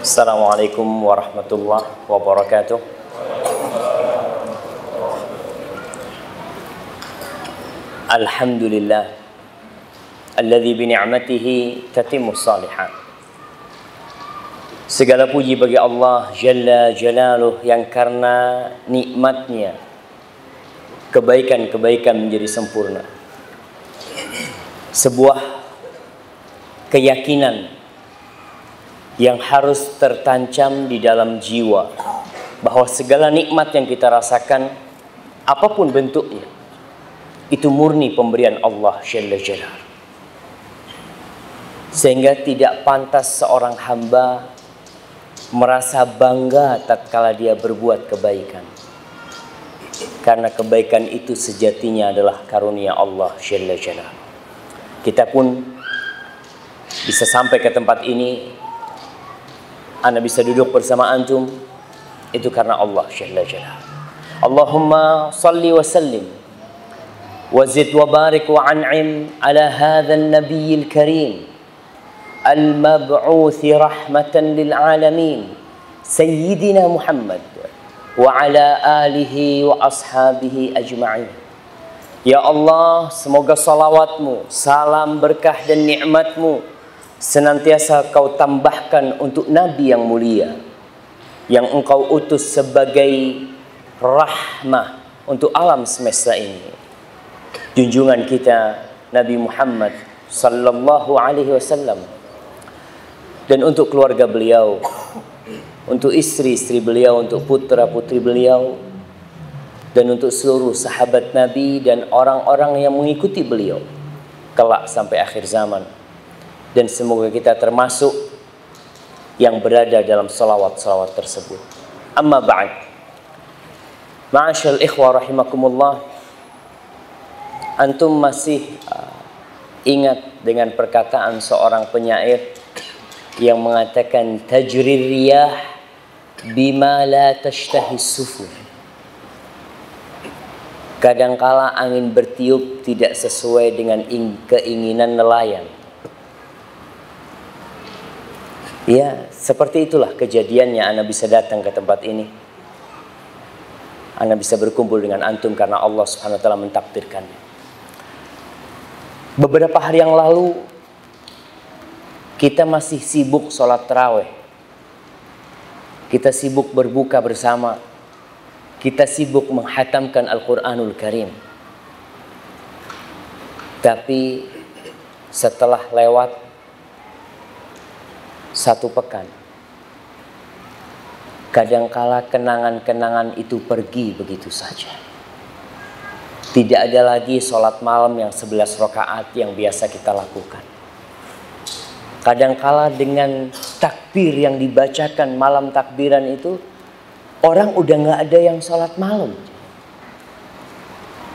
Assalamualaikum warahmatullahi wabarakatuh. Alhamdulillah alladzi bi ni'matihi tatimmus shalihat. Segala puji bagi Allah Jalla Jalaluh yang karena nikmatnya kebaikan-kebaikan menjadi sempurna. Sebuah keyakinan yang harus tertancap di dalam jiwa bahwa segala nikmat yang kita rasakan apapun bentuknya itu murni pemberian Allah Jalla Jalaluh. Sehingga tidak pantas seorang hamba merasa bangga tatkala dia berbuat kebaikan. Karena kebaikan itu sejatinya adalah karunia Allah Jalla Jalaluh. Kita pun bisa sampai ke tempat ini, Anda bisa duduk bersama antum, itu karena Allah Jalla Jalaluh. Allahumma salli wa sallim wa zid wa barik wa an'im ala hadzal nabiyil karim al-mab'uts rahmatan lil alamin sayyidina Muhammad wa ala alihi wa ashabihi ajma'in. Ya Allah, semoga salawatmu, salam berkah dan nikmatmu senantiasa kau tambahkan untuk Nabi yang mulia yang engkau utus sebagai rahmah untuk alam semesta ini, junjungan kita Nabi Muhammad sallallahu alaihi wasallam, dan untuk keluarga beliau, untuk istri-istri beliau, untuk putra-putri beliau, dan untuk seluruh sahabat Nabi dan orang-orang yang mengikuti beliau kelak sampai akhir zaman. Dan semoga kita termasuk yang berada dalam salawat-salawat tersebut. Amma ba'd. Ma'asyal ikhwa rahimakumullah. Antum masih ingat dengan perkataan seorang penyair yang mengatakan tajrir riyah bima la tashtahi sufur. Kadangkala angin bertiup tidak sesuai dengan keinginan nelayan. Ya, seperti itulah kejadiannya Anda bisa datang ke tempat ini. Anda bisa berkumpul dengan antum karena Allah Subhanahu wa taala mentakdirkannya. Beberapa hari yang lalu kita masih sibuk sholat tarawih. Kita sibuk berbuka bersama. Kita sibuk menghatamkan Al-Quranul Karim. Tapi setelah lewat satu pekan, kadangkala kenangan-kenangan itu pergi begitu saja. Tidak ada lagi sholat malam yang 11 rakaat yang biasa kita lakukan. Kadangkala dengan takbir yang dibacakan malam takbiran itu, orang udah gak ada yang sholat malam.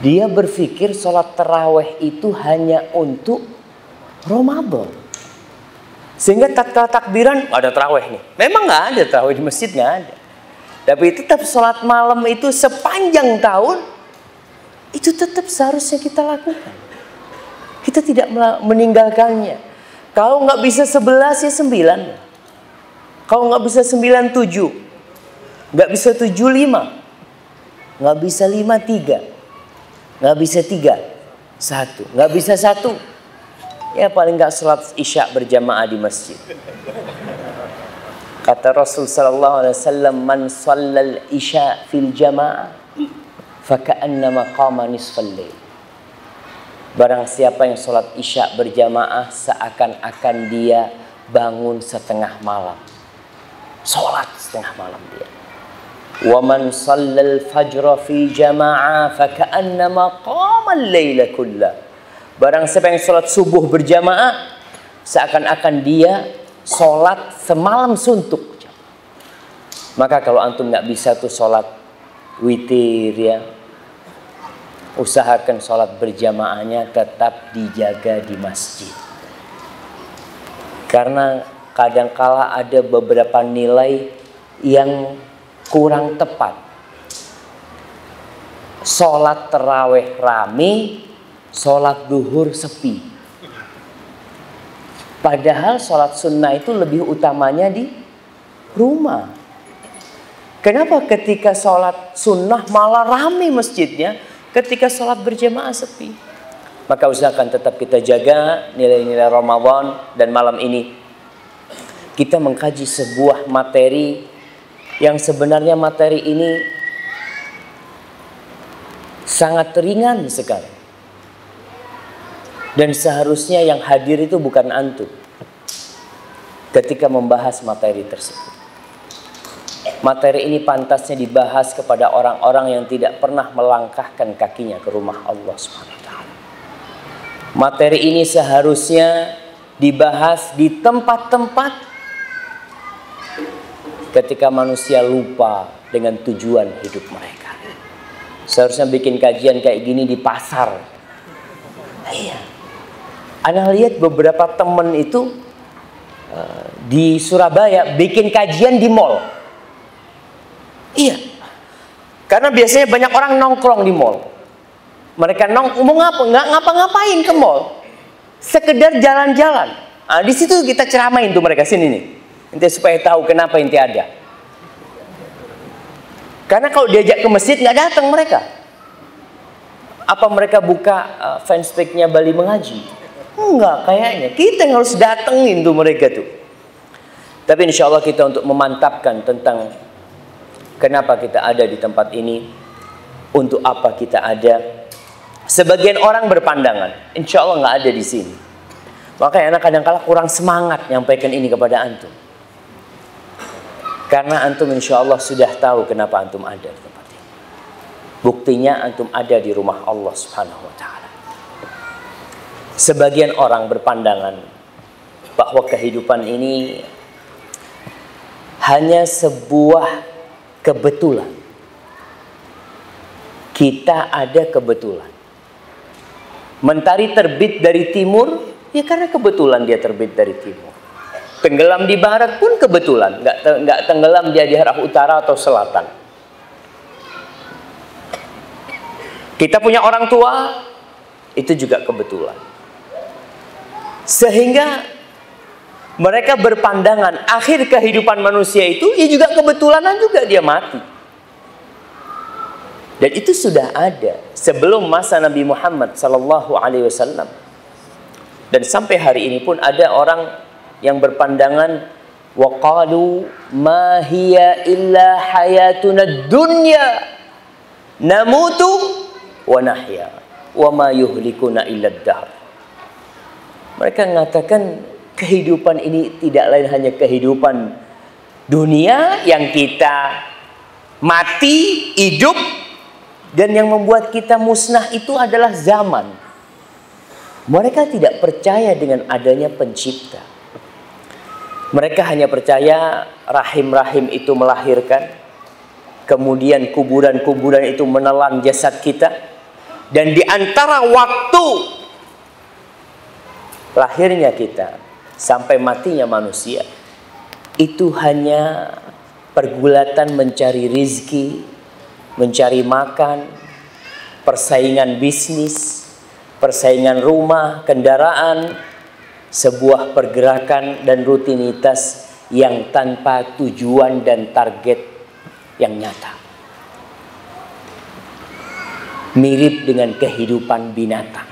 Dia berpikir sholat tarawih itu hanya untuk Ramadan. Sehingga tatkala takbiran ada tarawih nih. Memang nggak ada tarawih di masjid, nggak ada. Tapi tetap sholat malam itu sepanjang tahun itu tetap seharusnya kita lakukan. Kita tidak meninggalkannya. Kalau nggak bisa 11 ya 9. Kalau nggak bisa 9 7, nggak bisa 7 5, nggak bisa 5 3, nggak bisa 3 1, nggak bisa 1. Ya paling nggak sholat isya berjamaah di masjid. Kata Rasul sallallahu alaihi wasallam, man shallal isya fil jamaah faka'annama qama nisfal lail. Barang siapa yang sholat isya berjamaah seakan-akan dia bangun setengah malam. Sholat setengah malam dia. Wa man shallal fajra fi jamaah faka'annama qama al-laila kullah. Barang siapa yang sholat subuh berjamaah seakan-akan dia sholat semalam suntuk. Maka kalau antum nggak bisa tuh sholat witir ya, usahakan sholat berjamaahnya tetap dijaga di masjid. Karena kadangkala ada beberapa nilai yang kurang tepat. Sholat tarawih rame, sholat duhur sepi. Padahal sholat sunnah itu lebih utamanya di rumah. Kenapa ketika sholat sunnah malah ramai masjidnya, ketika sholat berjamaah sepi? Maka usahakan tetap kita jaga nilai-nilai Ramadan. Dan malam ini kita mengkaji sebuah materi yang sebenarnya materi ini sangat ringan sekali. Dan seharusnya yang hadir itu bukan antum ketika membahas materi tersebut. Materi ini pantasnya dibahas kepada orang-orang yang tidak pernah melangkahkan kakinya ke rumah Allah SWT. Materi ini seharusnya dibahas di tempat-tempat ketika manusia lupa dengan tujuan hidup mereka. Seharusnya bikin kajian kayak gini di pasar. Iya. Ana lihat beberapa temen itu di Surabaya bikin kajian di mall. Iya. Karena biasanya banyak orang nongkrong di mall. Mereka mau ngapa-ngapain ke mall. Sekedar jalan-jalan. Nah, di situ kita ceramain tuh mereka sini nih. Ente supaya tahu kenapa ente ada. Karena kalau diajak ke masjid nggak datang mereka. Apa mereka buka fanspage-nya Bali Mengaji? Enggak, kayaknya kita yang harus datengin tuh mereka tuh. Tapi insya Allah kita untuk memantapkan tentang kenapa kita ada di tempat ini, untuk apa kita ada. Sebagian orang berpandangan, insya Allah nggak ada di sini. Makanya anak kadang-kala kurang semangat nyampaikan ini kepada antum. Karena antum insya Allah sudah tahu kenapa antum ada di tempat ini. Buktinya antum ada di rumah Allah Subhanahu Wa Taala. Sebagian orang berpandangan bahwa kehidupan ini hanya sebuah kebetulan. Kita ada kebetulan. Mentari terbit dari timur, ya karena kebetulan dia terbit dari timur. Tenggelam di barat pun kebetulan, nggak tenggelam dia di arah utara atau selatan. Kita punya orang tua, itu juga kebetulan. Sehingga mereka berpandangan akhir kehidupan manusia itu ya juga kebetulanan juga dia mati. Dan itu sudah ada sebelum masa Nabi Muhammad SAW. Dan sampai hari ini pun ada orang yang berpandangan waqalu ma hiya illa hayatuna dunya namutu wa nahya wa ma yuhlikuna illa ad-dahr. Mereka mengatakan kehidupan ini tidak lain hanya kehidupan dunia yang kita mati, hidup, dan yang membuat kita musnah itu adalah zaman. Mereka tidak percaya dengan adanya pencipta. Mereka hanya percaya rahim-rahim itu melahirkan, kemudian kuburan-kuburan itu menelan jasad kita, dan di antara waktu lahirnya kita sampai matinya manusia itu hanya pergulatan mencari rizki, mencari makan, persaingan bisnis, persaingan rumah, kendaraan, sebuah pergerakan dan rutinitas yang tanpa tujuan dan target yang nyata. Mirip dengan kehidupan binatang.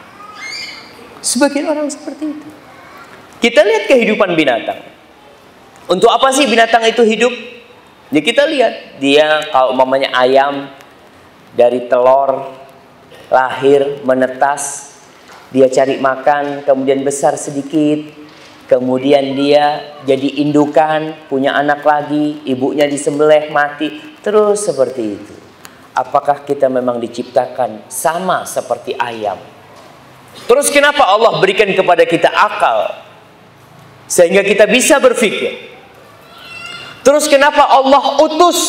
Sebagian orang seperti itu. Kita lihat kehidupan binatang. Untuk apa sih binatang itu hidup? Ya kita lihat. Dia kalau umpamanya ayam dari telur lahir menetas, dia cari makan, kemudian besar sedikit, kemudian dia jadi indukan, punya anak lagi, ibunya disembelih mati, terus seperti itu. Apakah kita memang diciptakan sama seperti ayam? Terus kenapa Allah berikan kepada kita akal sehingga kita bisa berpikir? Terus kenapa Allah utus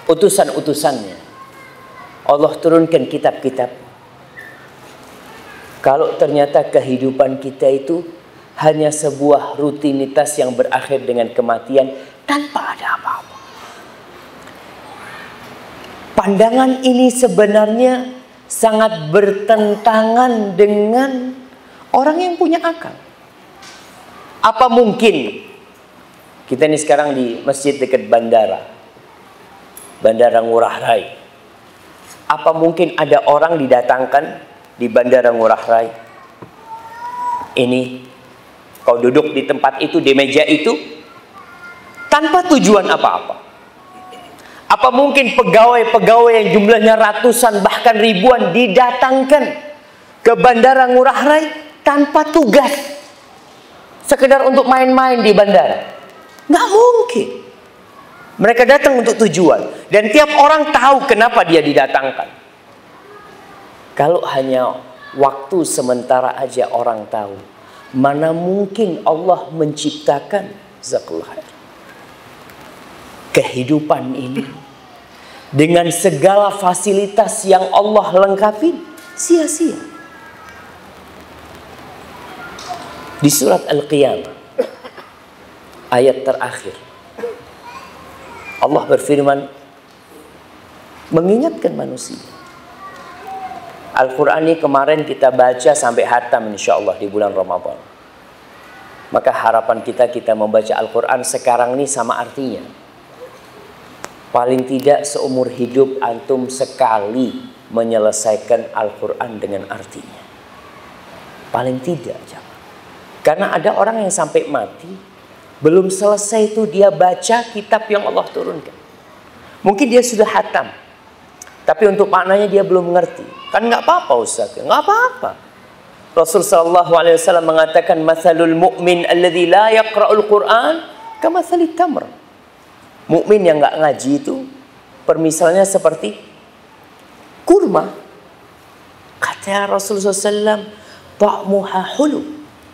utusan-utusannya? Allah turunkan kitab-kitab. Kalau ternyata kehidupan kita itu hanya sebuah rutinitas yang berakhir dengan kematian tanpa ada apa-apa. Pandangan ini sebenarnya sangat bertentangan dengan orang yang punya akal. Apa mungkin Kita ini sekarang di masjid dekat bandara. Bandara Ngurah Rai. Apa mungkin ada orang didatangkan di Bandara Ngurah Rai? Ini kau duduk di tempat itu, di meja itu, tanpa tujuan apa-apa. Apa mungkin pegawai-pegawai yang jumlahnya ratusan bahkan ribuan didatangkan ke Bandara Ngurah Rai tanpa tugas, sekedar untuk main-main di bandara? Nggak mungkin. Mereka datang untuk tujuan, dan tiap orang tahu kenapa dia didatangkan. Kalau hanya waktu sementara aja orang tahu, mana mungkin Allah menciptakan kehidupan ini dengan segala fasilitas yang Allah lengkapi sia-sia. Di surat Al-Qiyamah ayat terakhir, Allah berfirman mengingatkan manusia. Al-Quran ini kemarin kita baca sampai hatam insyaallah di bulan Ramadan. Maka harapan kita membaca Al-Quran sekarang ini sama artinya. Paling tidak seumur hidup antum sekali menyelesaikan Al-Quran dengan artinya. Paling tidak, jangan. Karena ada orang yang sampai mati belum selesai itu dia baca kitab yang Allah turunkan. Mungkin dia sudah hatam, tapi untuk maknanya dia belum mengerti. Kan nggak apa-apa Ustaz, nggak apa-apa. Rasul sallallahu alaihi wasallam mengatakan, "Matsalul mu'min alladzi la yaqra'ul Qur'an kamatsalit tamr." Mukmin yang nggak ngaji itu permisalannya seperti kurma. Kata Rasulullah SAW, "Ta'muha hulu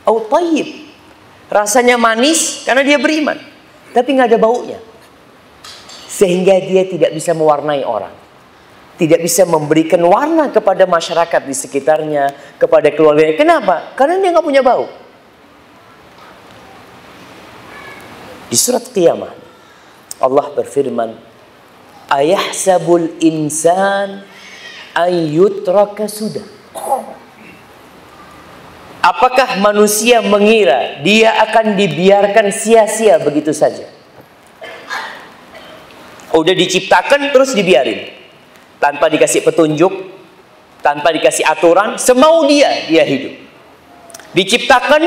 atau tayyib." Rasanya manis karena dia beriman, tapi nggak ada baunya, sehingga dia tidak bisa mewarnai orang, tidak bisa memberikan warna kepada masyarakat di sekitarnya, kepada keluarganya. Kenapa? Karena dia nggak punya bau. Di surat Qiyamah Allah berfirman, "Ayahsabul insan ayyutraka sudah." Apakah manusia mengira dia akan dibiarkan sia-sia begitu saja? Udah diciptakan terus dibiarin, tanpa dikasih petunjuk, tanpa dikasih aturan, semau dia hidup. Diciptakan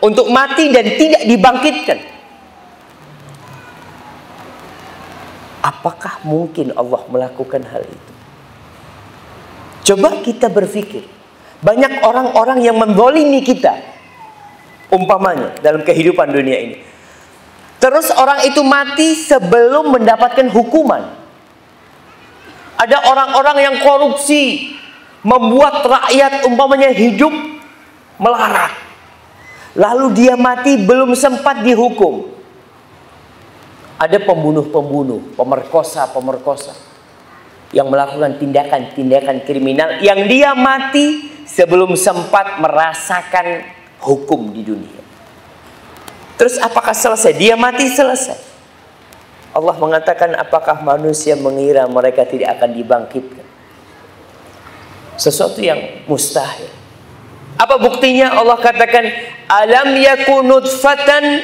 untuk mati dan tidak dibangkitkan. Apakah mungkin Allah melakukan hal itu? Coba kita berpikir. Banyak orang-orang yang menzalimi kita, umpamanya dalam kehidupan dunia ini. Terus orang itu mati sebelum mendapatkan hukuman. Ada orang-orang yang korupsi, membuat rakyat umpamanya hidup melarat. Lalu dia mati belum sempat dihukum. Ada pembunuh-pembunuh, pemerkosa-pemerkosa yang melakukan tindakan-tindakan kriminal yang dia mati sebelum sempat merasakan hukum di dunia. Terus apakah selesai? Dia mati selesai. Allah mengatakan, apakah manusia mengira mereka tidak akan dibangkitkan? Sesuatu yang mustahil. Apa buktinya? Allah katakan, alam yakun nutfatan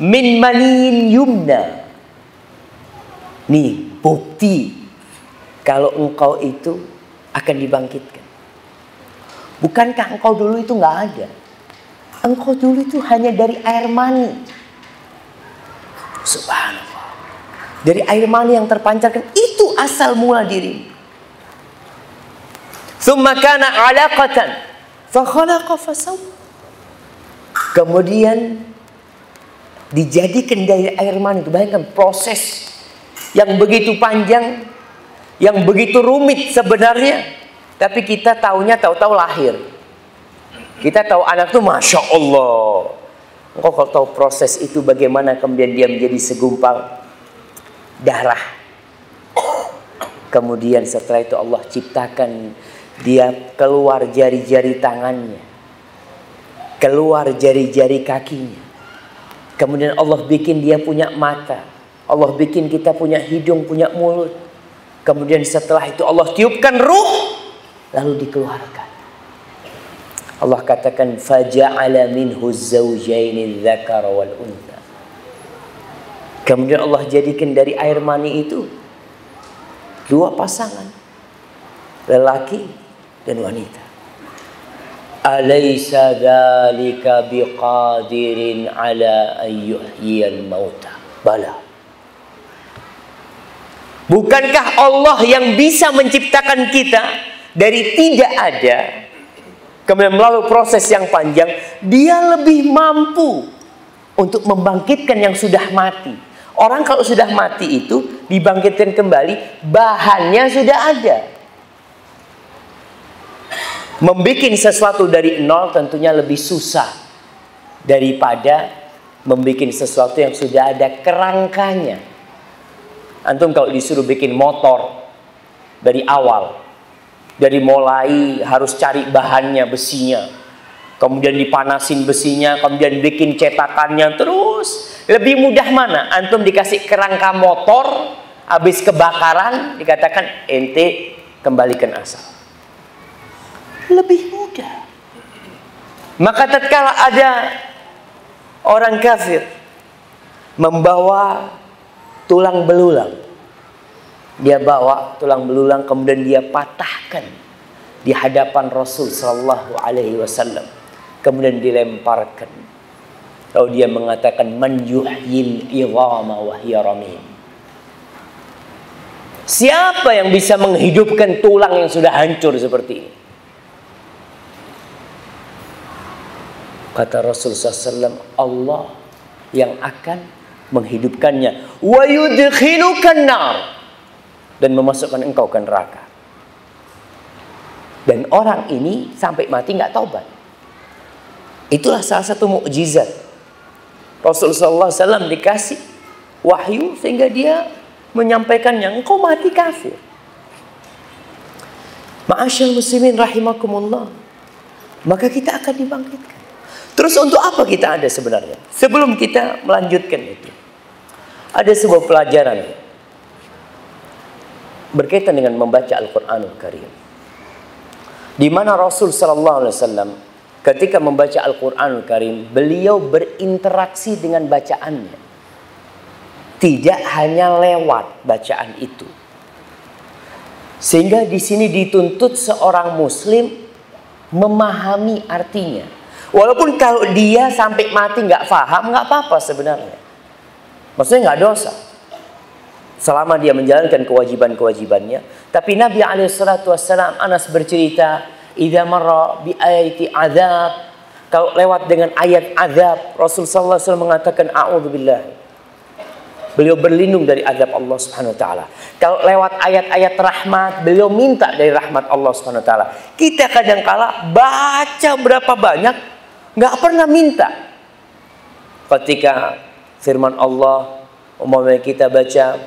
min maniin yumna. Nih bukti kalau engkau itu akan dibangkitkan. Bukankah engkau dulu itu nggak ada? Engkau dulu itu hanya dari air mani. Subhanallah. Dari air mani yang terpancarkan, itu asal mula diri. Tsumma kana 'alaqatan fa khalaqa fasawwa. Kemudian dijadikan dari air mani. Bayangkan proses yang begitu panjang, yang begitu rumit sebenarnya, tapi kita taunya tahu-tahu lahir. Kita tahu anak itu Masya Allah. Engkau kalau tahu proses itu bagaimana kemudian dia menjadi segumpal darah. Kemudian setelah itu Allah ciptakan dia keluar jari-jari tangannya, keluar jari-jari kakinya. Kemudian Allah bikin dia punya mata, Allah bikin kita punya hidung, punya mulut. Kemudian setelah itu Allah tiupkan ruh, lalu dikeluarkan. Allah katakan faja'ala minhu zawjaini dzakara wal untha. Kemudian Allah jadikan dari air mani itu dua pasangan, lelaki dan wanita. Alaysa dzalika biqadirin ala an yuhyiyal mauta. Bala. Bukankah Allah yang bisa menciptakan kita dari tidak ada, kemudian melalui proses yang panjang, Dia lebih mampu untuk membangkitkan yang sudah mati. Orang kalau sudah mati itu dibangkitkan kembali, bahannya sudah ada. Membikin sesuatu dari nol tentunya lebih susah daripada membikin sesuatu yang sudah ada kerangkanya. Antum kalau disuruh bikin motor dari awal, dari mulai harus cari bahannya, besinya, kemudian dipanasin besinya, kemudian bikin cetakannya, terus lebih mudah mana? Antum dikasih kerangka motor, habis kebakaran dikatakan ente kembalikan asal. Lebih mudah. Maka tatkala ada orang kafir membawa tulang belulang, dia bawa tulang belulang kemudian dia patahkan di hadapan Rasul sallallahu alaihi wasallam, kemudian dilemparkan. Lalu dia mengatakan man yuhyil idhama wa hiya ramim. Siapa yang bisa menghidupkan tulang yang sudah hancur seperti ini? Kata Rasul SAW, Allah yang akan menghidupkannya. Wa yudkhilukan nar, dan memasukkan engkau ke neraka. Dan orang ini sampai mati nggak taubat. Itulah salah satu mukjizat. Rasulullah SAW dikasih wahyu sehingga dia menyampaikannya. Engkau mati kafir. Ma'asyal muslimin rahimakumullah. Maka kita akan dibangkitkan. Terus untuk apa kita ada sebenarnya? Sebelum kita melanjutkan itu, ada sebuah pelajaran berkaitan dengan membaca Al-Quranul Karim, di mana Rasul Sallallahu Alaihi Wasallam ketika membaca Al-Quranul Karim, beliau berinteraksi dengan bacaannya, tidak hanya lewat bacaan itu. Sehingga di sini dituntut seorang Muslim memahami artinya. Walaupun kalau dia sampai mati nggak paham, nggak apa-apa sebenarnya. Maksudnya nggak dosa, selama dia menjalankan kewajiban-kewajibannya. Tapi Nabi SAW, Anas bercerita, idza marra bi ayati azab, kalau lewat dengan ayat azab, Rasul sallallahu alaihi wasallam mengatakan a'udzubillah. Beliau berlindung dari azab Allah Subhanahu wa taala. Kalau lewat ayat-ayat rahmat, beliau minta dari rahmat Allah Subhanahu wa taala. Kita kadang-kala baca berapa banyak, nggak pernah minta. Ketika firman Allah, umpamanya kita baca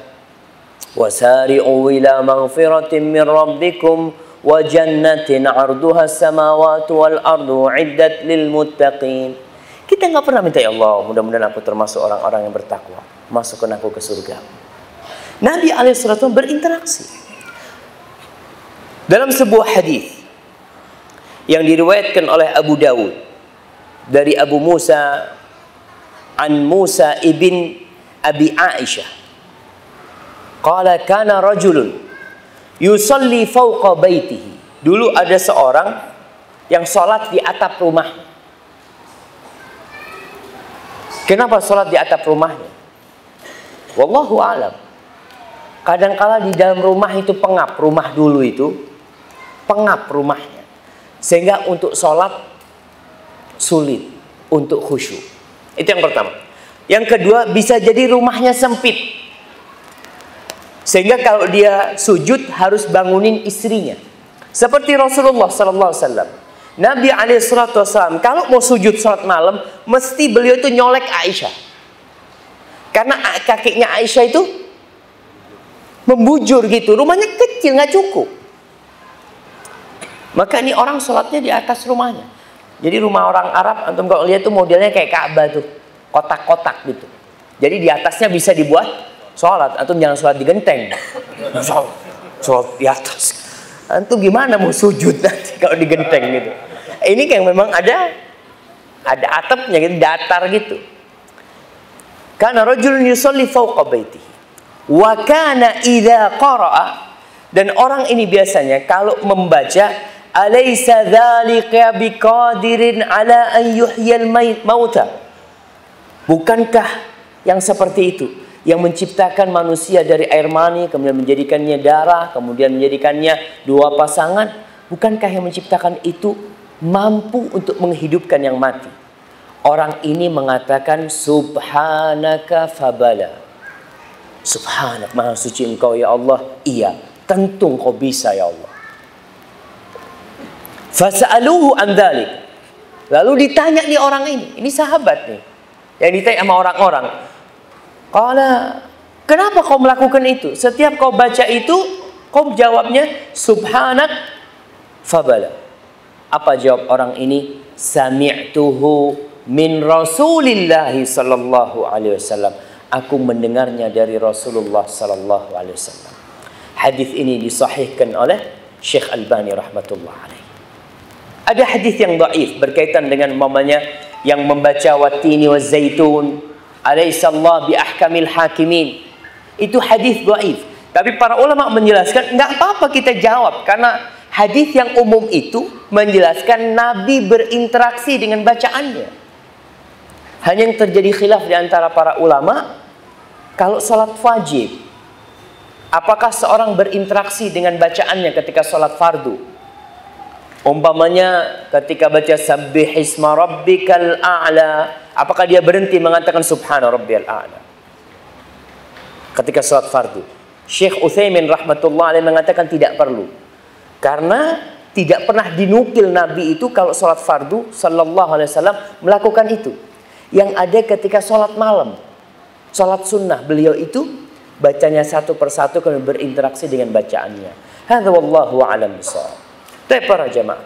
wasari'u ila maghfiratin min rabbikum wa jannatin 'arduha as-samawati wal ardu 'iddat lil muttaqin. Kita nggak pernah minta, ya Allah, mudah-mudahan aku termasuk orang-orang yang bertakwa, masukkan aku ke surga. Nabi alaihissalam berinteraksi. Dalam sebuah hadis yang diriwayatkan oleh Abu Dawud dari Abu Musa an Musa ibn Abi Aisyah, qala kana rajulun yusalli fawqa baitihi. Dulu ada seorang yang sholat di atap rumahnya. Kenapa sholat di atap rumahnya? Wallahu a'lam. Kadangkala di dalam rumah itu pengap, rumah dulu itu pengap rumahnya, sehingga untuk sholat sulit, untuk khusyuk. Itu yang pertama. Yang kedua, bisa jadi rumahnya sempit, sehingga kalau dia sujud harus bangunin istrinya. Seperti Rasulullah SAW. Nabi SAW kalau mau sujud sholat malam, mesti beliau itu nyolek Aisyah. Karena kakinya Aisyah itu membujur gitu. Rumahnya kecil, nggak cukup. Maka ini orang sholatnya di atas rumahnya. Jadi rumah orang Arab, antum kalau lihat tuh modelnya kayak Ka'bah tuh, kotak-kotak gitu. Jadi di atasnya bisa dibuat sholat. Antum jangan sholat di genteng, sholat di atas. Antum gimana mau sujud nanti kalau di genteng gitu? Ini kayak memang ada atapnya gitu, datar gitu. Kana rajulun yusalli fawqa baitihi wa kana idza qara'a, dan orang ini biasanya kalau membaca, alaysa dzalika biqadirin ala an yuhyil mauta, bukankah yang seperti itu yang menciptakan manusia dari air mani kemudian menjadikannya darah, kemudian menjadikannya dua pasangan, bukankah yang menciptakan itu mampu untuk menghidupkan yang mati? Orang ini mengatakan subhanaka fabala. Subhanak, maha suci engkau ya Allah. Iya, tentu engkau bisa ya Allah. Fasa'aluhu an dzalik. Lalu ditanya nih orang ini sahabat nih, yang ditanya sama orang-orang. Qala, kenapa kau melakukan itu? Setiap kau baca itu, kau jawabnya subhanak fabala. Apa jawab orang ini? Sami'tuhu min Rasulillah sallallahu alaihi wasallam. Aku mendengarnya dari Rasulullah sallallahu alaihi wasallam. Hadis ini disahihkan oleh Syekh Albani rahmatullah alaihi. Ada hadis yang dhaif berkaitan dengan umpamanya yang membaca watini waz zaitun, alaihissallah bi ahkamil hakimin. Itu hadis dhaif. Tapi para ulama menjelaskan enggak apa-apa kita jawab, karena hadis yang umum itu menjelaskan Nabi berinteraksi dengan bacaannya. Hanya yang terjadi khilaf di antara para ulama, kalau salat wajib, apakah seorang berinteraksi dengan bacaannya ketika salat fardu? Umpamanya ketika baca sabbih isma rabbikal a'la, apakah dia berhenti mengatakan subhana rabbiyal a'la ketika salat fardu? Syekh Utsaimin rahmatullah alaihi mengatakan tidak perlu, karena tidak pernah dinukil Nabi itu kalau salat fardu sallallahu alaihi wasallam melakukan itu. Yang ada ketika sholat malam, sholat sunnah, beliau itu bacanya satu persatu kemudian berinteraksi dengan bacaannya. Hadza wallahu a'lam bishawab. Tapi para jemaah,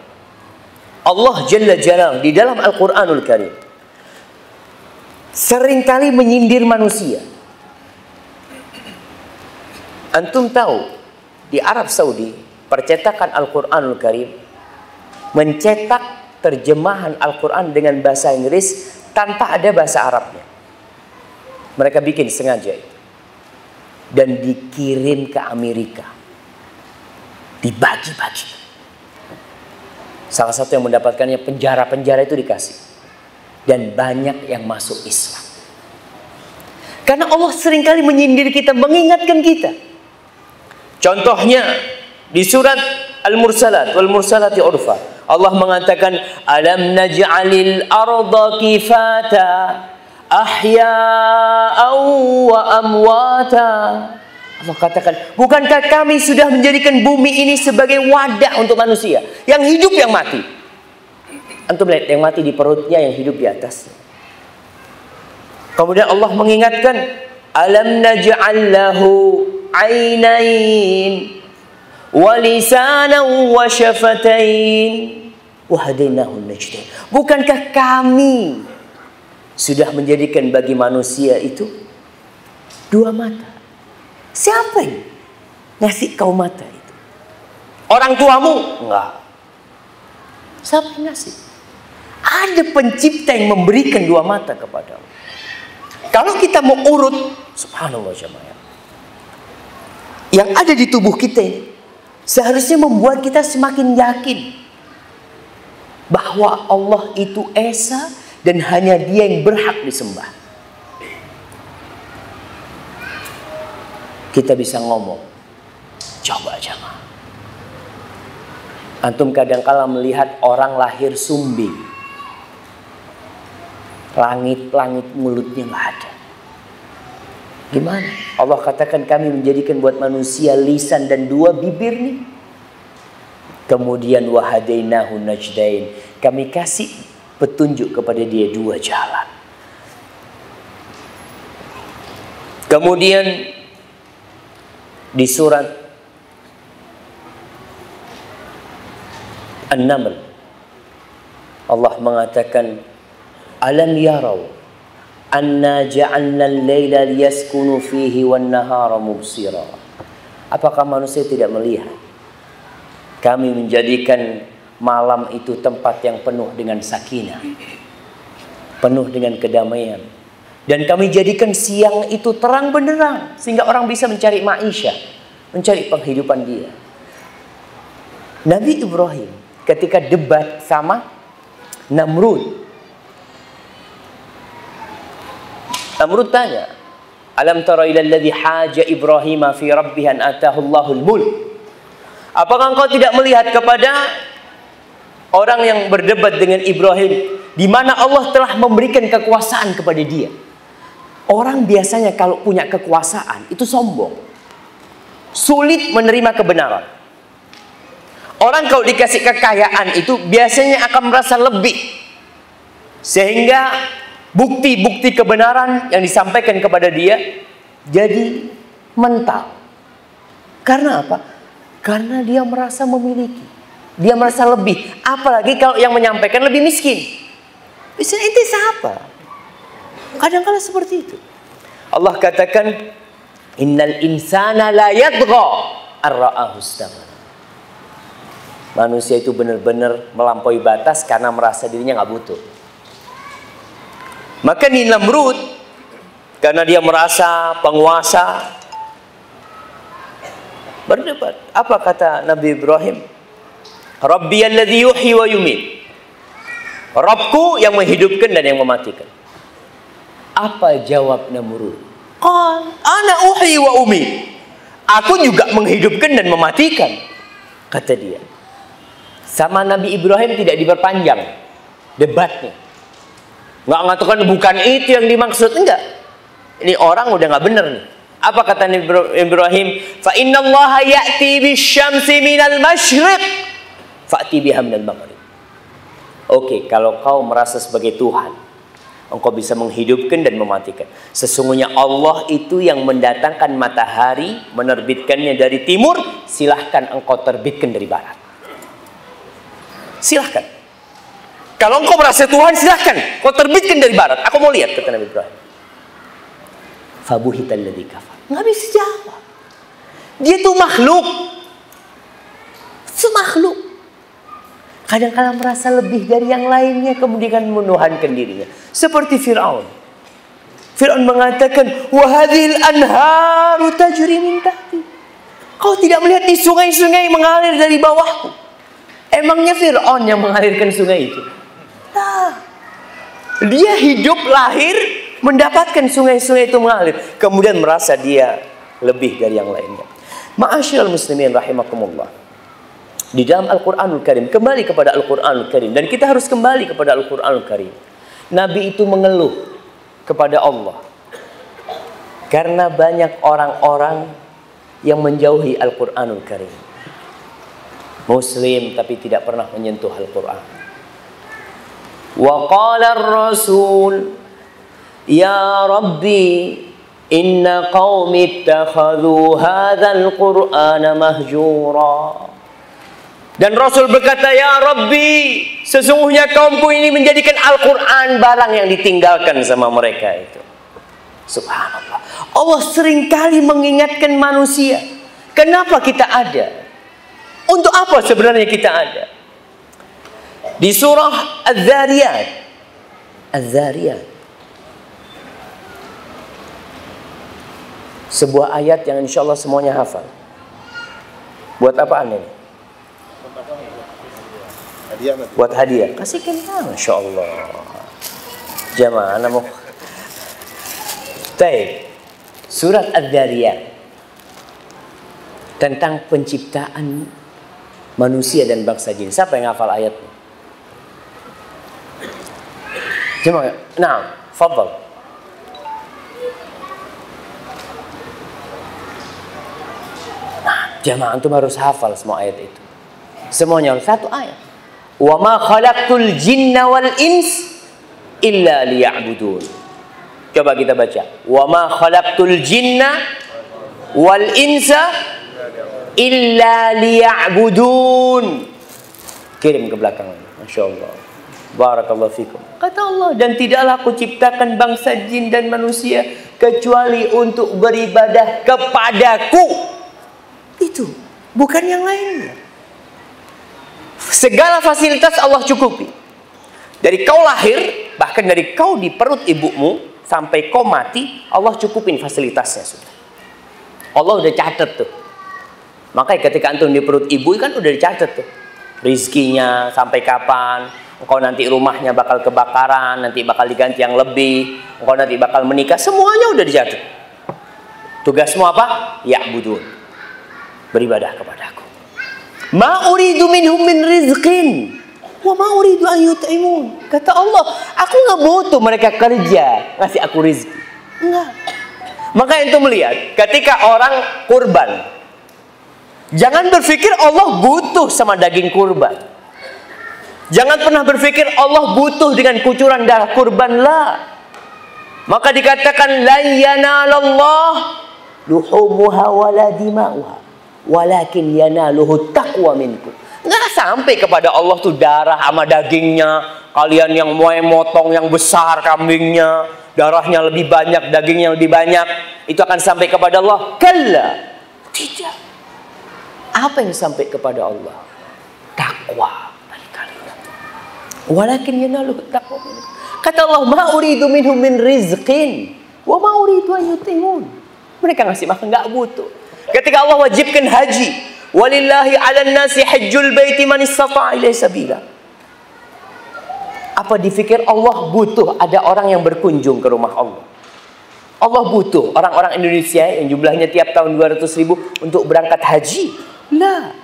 Allah Jalla Jalaluhu di dalam Al-Qur'anul Karim seringkali menyindir manusia. Antum tahu di Arab Saudi percetakan Al-Qur'anul Karim mencetak terjemahan Al-Qur'an dengan bahasa Inggris tanpa ada bahasa Arabnya. Mereka bikin sengaja itu. Dan dikirim ke Amerika. Dibagi-bagi. Salah satu yang mendapatkannya penjara-penjara itu dikasih. Dan banyak yang masuk Islam. Karena Allah seringkali menyindir kita, mengingatkan kita. Contohnya di surat Al-Mursalat, wal mursalati urfa. Allah mengatakan, alam naj'alil arda kifata ahya'aw wa amwata. Allah katakan, bukankah kami sudah menjadikan bumi ini sebagai wadah untuk manusia, yang hidup yang mati. Antum lihat, yang mati di perutnya, yang hidup di atasnya. Kemudian Allah mengingatkan, alam naj'al lahu ainain wa lisanan wa syafatain wa hadainahu najdain. Bukankah kami sudah menjadikan bagi manusia itu dua mata? Siapa yang ngasih kau mata itu? Orang tuamu? Enggak. Siapa yang ngasih? Ada pencipta yang memberikan dua mata kepadamu. Kalau kita mau urut, subhanallah jemaah, yang ada di tubuh kita ini seharusnya membuat kita semakin yakin bahwa Allah itu esa dan hanya Dia yang berhak disembah. Kita bisa ngomong, coba jemaah, antum kadang-kala melihat orang lahir sumbing, langit-langit mulutnya nggak ada. Gimana? Allah katakan kami menjadikan buat manusia lisan dan dua bibir nih. Kemudian wahadainahu najdain, kami kasih petunjuk kepada dia dua jalan. Kemudian di surat An-Naml Allah mengatakan, alam yarau anna ja'alna al-laila liyaskunu fihi wan-nahara mubsira. Apakah manusia tidak melihat kami menjadikan malam itu tempat yang penuh dengan sakinah, penuh dengan kedamaian, Dan kami jadikan siang itu terang benderang sehingga orang bisa mencari maisha, mencari penghidupan dia. Nabi Ibrahim ketika debat sama Namrud. Namrud tanya, "Alam tara ila alladhi haja Ibrahim fi rabbih an atahu Allahul mulk?" Apakah engkau tidak melihat kepada orang yang berdebat dengan Ibrahim, di mana Allah telah memberikan kekuasaan kepada dia? Orang biasanya kalau punya kekuasaan itu sombong, sulit menerima kebenaran. Orang kalau dikasih kekayaan itu biasanya akan merasa lebih, sehingga bukti-bukti kebenaran yang disampaikan kepada dia jadi mental. Karena apa? Karena dia merasa memiliki, dia merasa lebih. Apalagi kalau yang menyampaikan lebih miskin. Biasanya itu siapa? Kadang-kadang seperti itu. Allah katakan, innal insana la yatgha ar-ra'ahu istaghna. Manusia itu benar-benar melampaui batas karena merasa dirinya nggak butuh. Maka di Namrud, karena dia merasa penguasa, berdebat. Apa kata Nabi Ibrahim? Rabbi alladhi yuhyi wa yumit. Rabbku yang menghidupkan dan yang mematikan. Apa jawab Namrud? Qal ana uhyi wa umit. Aku juga menghidupkan dan mematikan, kata dia. Sama Nabi Ibrahim tidak diperpanjang debatnya. Nggak mengatakan bukan itu yang dimaksud, enggak. Ini orang udah nggak benar nih. Apa kata Nabi Ibrahim? Fa innallaha ya'ti bisyamsi minal masyriq fa'ti biha minal maghrib. Oke, kalau kau merasa sebagai Tuhan, engkau bisa menghidupkan dan mematikan. Sesungguhnya Allah itu yang mendatangkan matahari, menerbitkannya dari timur. Silahkan engkau terbitkan dari barat. Silahkan. Kalau engkau merasa Tuhan, silahkan kau terbitkan dari barat. Aku mau lihat, kata Nabi Ibrahim. Fabuhital ladzi kafar. Nggak bisa jawab. Dia tuh makhluk. Semakhluk. Kadang-kadang merasa lebih dari yang lainnya, kemudian menuhankan dirinya. Seperti Fir'aun. Fir'aun mengatakan, wa hadhil anharu tajri min tahti. Kau tidak melihat di sungai-sungai mengalir dari bawahku? Emangnya Fir'aun yang mengalirkan sungai itu? Nah, dia hidup, lahir, mendapatkan sungai-sungai itu mengalir. Kemudian merasa dia lebih dari yang lainnya. Ma'asyiral muslimin rahimakumullah. Di dalam Al-Quranul Karim, kembali kepada Al-Quranul Karim. Dan kita harus kembali kepada Al-Quranul Karim. Nabi itu mengeluh kepada Allah. Karena banyak orang-orang yang menjauhi Al-Quranul Karim. Muslim tapi tidak pernah menyentuh Al-Quran. Wa qala ar-rasul, ya Rabbi, inna qaumi ittakhadhu hadzal Qur'ana mahjura. Dan Rasul berkata, ya Rabbi, sesungguhnya kaumku ini menjadikan Al-Quran barang yang ditinggalkan sama mereka itu. Subhanallah. Allah seringkali mengingatkan manusia. Kenapa kita ada? Untuk apa sebenarnya kita ada? Di surah Az-Zariyat. Az-Zariyat. Sebuah ayat yang insya Allah semuanya hafal. Buat apaan ini? Buat hadiah. Kasihkan, Masya Allah. Jamaah namu. Baik. Surat Az-Zariyat tentang penciptaan manusia dan bangsa jin. Siapa yang hafal ayatnya? Jemaah. Nah, fadhal. Nah, jemaah antum harus hafal semua ayat itu. Semuanya satu ayat. Wa ma khalaqtul jinna wal ins illa liya'budun. Coba kita baca. Wa ma khalaqtul jinna wal insa illa liya'budun. Kirim ke belakang. Masya Allah. Barakallahu fikum. Kata Allah, dan tidaklah aku ciptakan bangsa jin dan manusia kecuali untuk beribadah kepadaku. Itu bukan yang lainnya. Segala fasilitas Allah cukupi. Dari kau lahir, bahkan dari kau di perut ibumu, sampai kau mati, Allah cukupin fasilitasnya sudah. Allah udah catat tuh. Makanya ketika antum di perut ibu kan udah dicatat tuh. Rizkinya sampai kapan, engkau nanti rumahnya bakal kebakaran, nanti bakal diganti yang lebih, engkau nanti bakal menikah, semuanya udah dicatat. Tugasmu apa? Ya'budun, beribadah kepadaku. Ma uridu minhum min rizqin wa ma uridu an yut'imun. Kata Allah, aku nggak butuh mereka kerja ngasih aku rizki. Enggak. Maka itu melihat ketika orang kurban, jangan berpikir Allah butuh sama daging kurban. Jangan pernah berpikir Allah butuh dengan kucuran darah kurban lah. Maka dikatakan la yanalallah luhumuha wala dima'uha walakin yanaluhu taqwa minkum. Nggak sampai kepada Allah tuh darah sama dagingnya. Kalian yang mau motong yang besar kambingnya, darahnya lebih banyak, dagingnya lebih banyak, itu akan sampai kepada Allah? Kalla. Tidak. Apa yang sampai kepada Allah? Takwa dari kalian. Walakin yanaluhu taqwa minkum. Kata Allah, ma uridu minhum min rizqin wa ma uridu an yut'imun. Mereka ngasih makan nggak butuh. Ketika Allah wajibkan haji, walillahi 'alan nasi hajjul baiti man istata'a ilaihi sabila. Apa dipikir Allah butuh ada orang yang berkunjung ke rumah Allah? Allah butuh orang-orang Indonesia yang jumlahnya tiap tahun 200.000 untuk berangkat haji? La.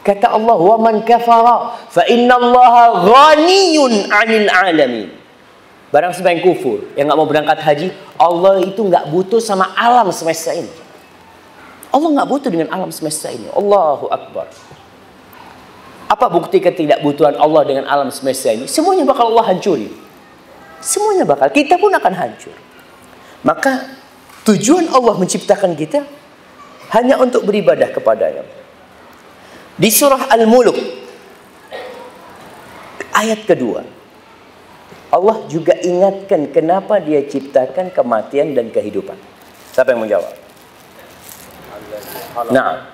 Kata Allah, wa man kafara fa innallaha ghaniyun 'anil 'alamin. Barang siapa yang kufur, yang nggak mau berangkat haji, Allah itu nggak butuh sama alam semesta ini. Allah nggak butuh dengan alam semesta ini. Allahu Akbar. Apa bukti ketidakbutuhan Allah dengan alam semesta ini? Semuanya bakal Allah hancuri. Semuanya bakal. Kita pun akan hancur. Maka tujuan Allah menciptakan kita hanya untuk beribadah kepadanya. Di surah Al-Mulk ayat kedua, Allah juga ingatkan kenapa dia ciptakan kematian dan kehidupan. Siapa yang menjawab? Nah,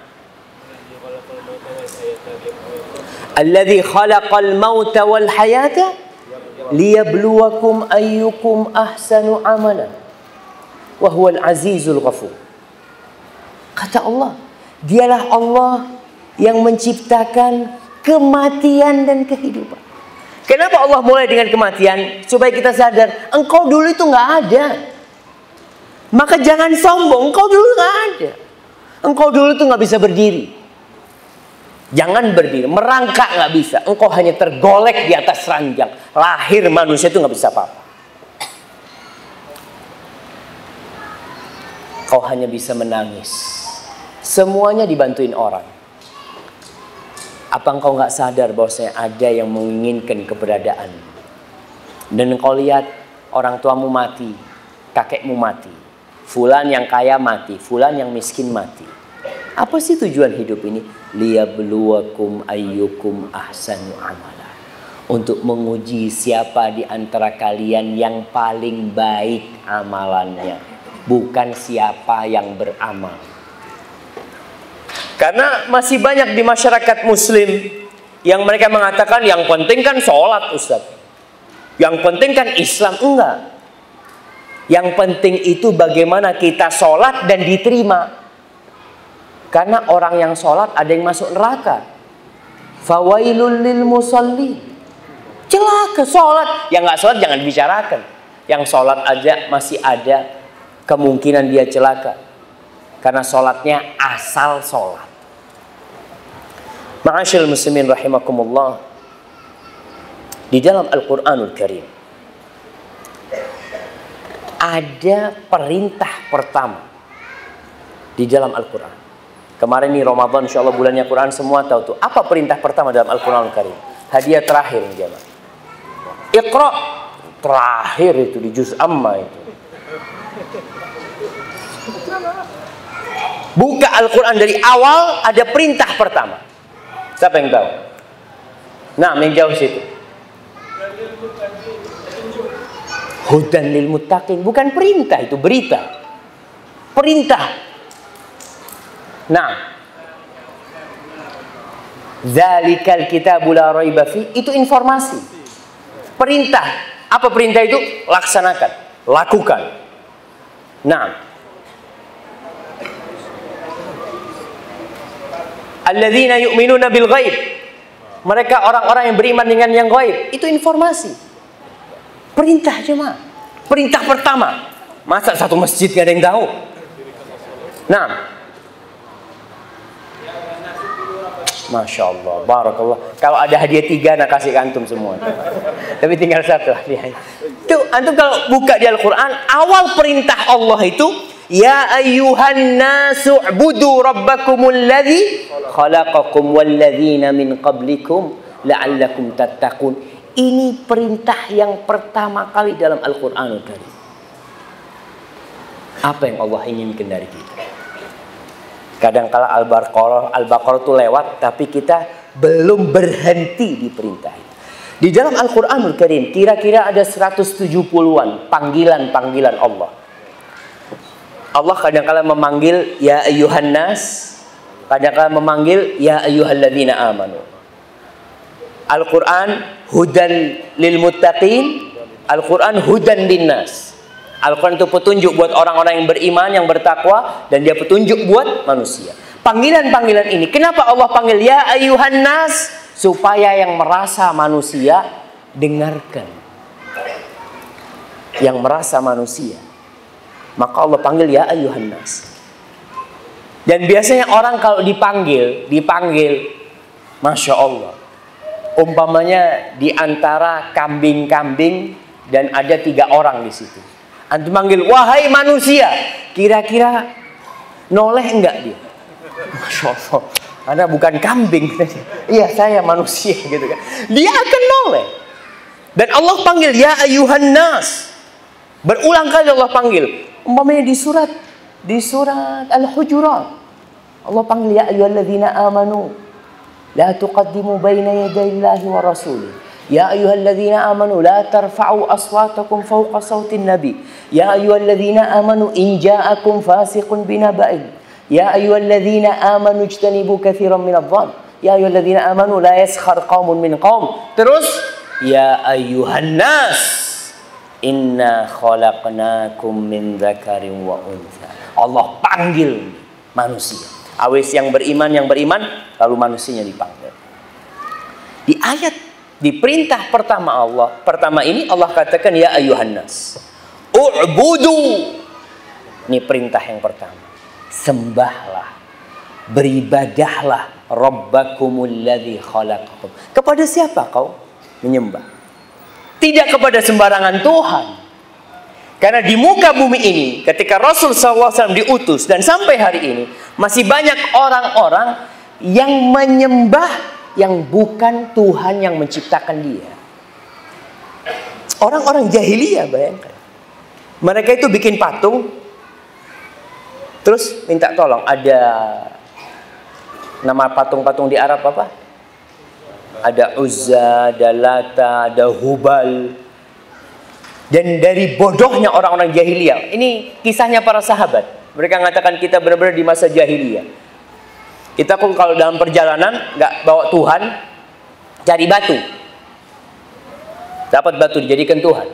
alladzi khalaqal mauta wal hayata liyabluwakum ayyukum ahsanu amala wa huwal azizul ghafur. Kata Allah, dialah Allah yang menciptakan kematian dan kehidupan. Kenapa Allah mulai dengan kematian? Supaya kita sadar, engkau dulu itu nggak ada. Maka jangan sombong, engkau dulu nggak ada. Engkau dulu itu nggak bisa berdiri. Jangan berdiri, merangkak nggak bisa. Engkau hanya tergolek di atas ranjang. Lahir manusia itu nggak bisa apa-apa. Kau hanya bisa menangis. Semuanya dibantuin orang. Apa engkau nggak sadar bahwasanya ada yang menginginkan keberadaan? Dan engkau lihat orang tuamu mati, kakekmu mati, fulan yang kaya mati, fulan yang miskin mati. Apa sih tujuan hidup ini? Liyabluwakum ayyukum ahsanu amala. Untuk menguji siapa di antara kalian yang paling baik amalannya, bukan siapa yang beramal. Karena masih banyak di masyarakat muslim yang mereka mengatakan yang penting kan sholat, Ustaz. Yang penting kan Islam. Enggak. Yang penting itu bagaimana kita sholat dan diterima. Karena orang yang sholat ada yang masuk neraka. Fawailul lil musalli. Celaka sholat. Yang nggak sholat jangan dibicarakan. Yang sholat aja masih ada kemungkinan dia celaka. Karena sholatnya asal sholat. Ma'asyil muslimin rahimakumullah. Di dalam Al-Quranul Karim ada perintah pertama di dalam Al-Quran. Kemarin nih Ramadan, insya Allah bulannya Quran, semua tahu tuh. Apa perintah pertama dalam Al-Quranul Karim? Hadiah terakhir nih jemaah. Iqra, terakhir itu di juz amma itu. Buka Al-Quran dari awal, ada perintah pertama. Siapa yang tahu? Nah, yang jauh situ. Hudan lil muttaqin, bukan perintah, itu berita. Perintah. Nah, zalikal kitabu la raiba fi, itu informasi. Perintah. Apa perintah itu? Laksanakan. lakukan. Nah, alladzina yu'minuna bil ghaib. Mereka orang-orang yang beriman dengan yang gaib. Itu informasi. Perintah jemaah. Perintah pertama. Masa satu masjid gak ada yang tahu? Nah, Masya Allah, barakallah. Kalau ada hadiah 3, nak kasih ke antum semua. Tapi tinggal 1 hadiah. Itu antum kalau buka di Al-Quran, awal perintah Allah itu, ya ayyuhan nasu ubudu rabbakumul ladzi khalaqakum walladzina min qablikum la'allakum tattaqun. Ini perintah yang pertama kali dalam Al-Quranul Karim. Apa yang Allah inginkan dari kita? Kadang-kala Al-Baqarah itu lewat, tapi kita belum berhenti di perintah itu. Di dalam Al-Quranul Karim, kira-kira ada 170-an panggilan-panggilan Allah. Allah kadang-kala memanggil ya ayyuhan nas, kadang-kala memanggil ya ayyuhalladzina amanu. Al-Quran hudan lil muttaqin, Al-Quran hudan linnas. Al-Quran itu petunjuk buat orang-orang yang beriman, yang bertakwa, dan dia petunjuk buat manusia. Panggilan-panggilan ini, kenapa Allah panggil ya ayyuhan nas? Supaya yang merasa manusia dengarkan. Yang merasa manusia, maka Allah panggil ya ayyuhan nas. Dan biasanya orang kalau dipanggil, Masya Allah. Umpamanya di antara kambing-kambing dan ada 3 orang di situ. Antum manggil, wahai manusia, kira-kira noleh enggak dia? Masya Allah, Anda bukan kambing. Iya, saya manusia gitu kan. Dia akan noleh. Dan Allah panggil ya ayyuhan nas. Berulang kali Allah panggil. Umpamanya di surat Al-Hujurat, Allah panggil ya ayyuhalladzina amanu la tuqaddimu baina yadayillahi wa rasulih. Ya ayyuhalladzina amanu la tarfa'u aswatakum fawqa sautin nabi. Ya ayyuhalladzina amanu in ja'akum fasiqun binaba'in. Ya ayyuhalladzina amanu ijtanibu katsiran minadh-dhann. Ya ayyuhalladzina amanu la yaskhar qaumun min qaum. Terus ya ayyuhan nas inna khalaqnakum min dzakarin wa untha. Allah panggil manusia. Awes yang beriman lalu manusianya dipanggil. Di ayat di perintah pertama ini Allah katakan ya ayyuhan nas u'budu. Ini perintah yang pertama. Sembahlah, beribadahlah rabbakumul ladzi khalaqakum. Kepada siapa kau menyembah? Tidak kepada sembarangan Tuhan. Karena di muka bumi ini ketika Rasul SAW diutus dan sampai hari ini masih banyak orang-orang yang menyembah yang bukan Tuhan yang menciptakan dia. Orang-orang jahiliyah, bayangkan. Mereka itu bikin patung, terus minta tolong. Ada nama patung-patung di Arab apa? Ada Uzza, ada Lata, ada Hubal. Dan dari bodohnya orang-orang jahiliyah, ini kisahnya para sahabat. Mereka mengatakan kita benar-benar di masa jahiliyah. Kita kalau dalam perjalanan nggak bawa Tuhan, cari batu. Dapat batu dijadikan Tuhan,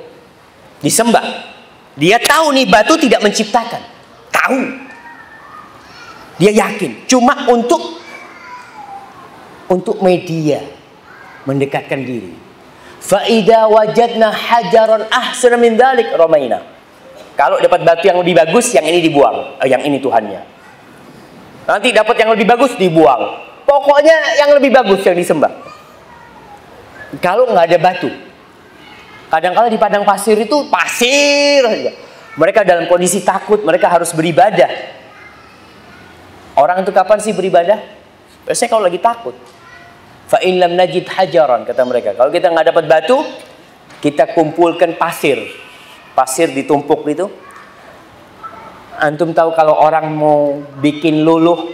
disembah. Dia tahu nih batu tidak menciptakan, tahu. Dia yakin, cuma untuk media, mendekatkan diri. Fa idza wajadna hajaran ahsana min dzalik ramaina. Kalau dapat batu yang lebih bagus, yang ini dibuang, yang ini Tuhannya. Nanti dapat yang lebih bagus dibuang. Pokoknya yang lebih bagus yang disembah. Kalau nggak ada batu, kadang-kadang di padang pasir itu pasir aja. Mereka dalam kondisi takut, mereka harus beribadah. Orang itu kapan sih beribadah? Biasanya kalau lagi takut. Fa in lam najid hajaran, kata mereka. Kalau kita nggak dapat batu, kita kumpulkan pasir. Pasir ditumpuk gitu. Antum tahu kalau orang mau bikin luluh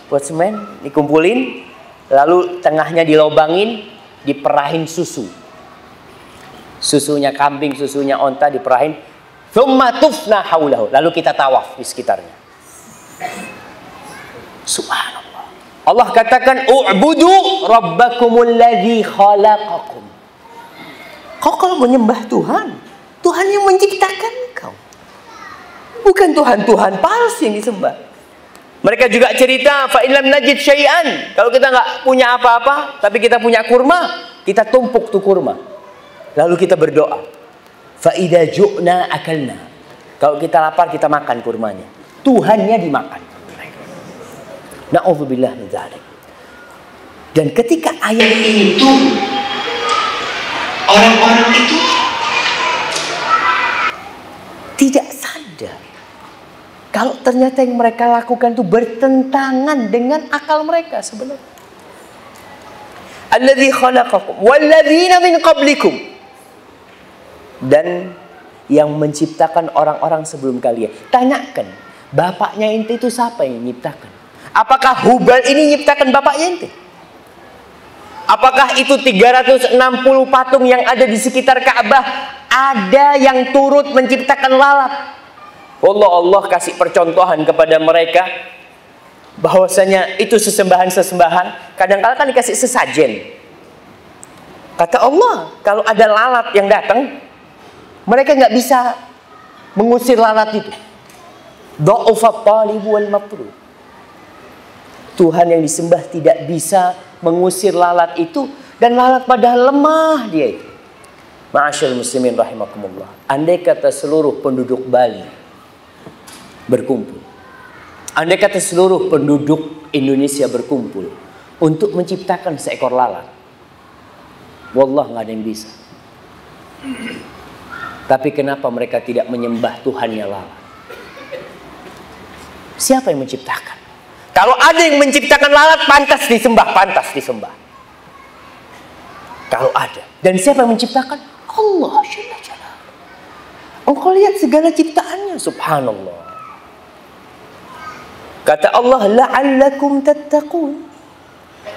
buat semen, dikumpulin, lalu tengahnya dilobangin, diperahin susu. Susunya kambing, susunya onta diperahin. Tsumma tufna haulahu. Lalu kita tawaf di sekitarnya. Subhanallah. Allah katakan u'budu rabbakumul ladzi khalaqakum. Kau kalau menyembah Tuhan, Tuhan yang menciptakan kau. Bukan Tuhan-Tuhan palsu yang disembah. Mereka juga cerita, fa illam najid syai'an. Kalau kita nggak punya apa-apa, tapi kita punya kurma, kita tumpuk tuh kurma. Lalu kita berdoa. Fa idza ju'na akalna. Kalau kita lapar, kita makan kurmanya. Tuhannya dimakan. Na'udzubillah min dzalik. Dan ketika ayat ini turun, orang-orang itu tidak sadar kalau ternyata yang mereka lakukan itu bertentangan dengan akal mereka sebenarnya. Alladzi khalaqakum walladzina min qablikum. Dan yang menciptakan orang-orang sebelum kalian. Tanyakan, bapaknya ente itu siapa yang menciptakan? Apakah Hubal ini menciptakan bapaknya ente? Apakah itu 360 patung yang ada di sekitar Ka'bah ada yang turut menciptakan lalat? Allah kasih percontohan kepada mereka bahwasanya itu sesembahan-sesembahan. Kadang-kadang kan dikasih sesajen. Kata Allah, kalau ada lalat yang datang, mereka nggak bisa mengusir lalat itu. Dha'ufat talib wal matlub. Tuhan yang disembah tidak bisa mengusir lalat itu, dan lalat padahal lemah dia itu. Ma'asyil muslimin rahimakumullah. Andai kata seluruh penduduk Bali berkumpul, andai kata seluruh penduduk Indonesia berkumpul untuk menciptakan seekor lalat, wallah nggak ada yang bisa. Tapi kenapa mereka tidak menyembah Tuhannya lalat? Siapa yang menciptakan? Kalau ada yang menciptakan lalat, pantas disembah, pantas disembah. Kalau ada. Dan siapa yang menciptakan? Allah. Engkau lihat segala ciptaannya, subhanallah. Kata Allah, la'allakum tattaqun.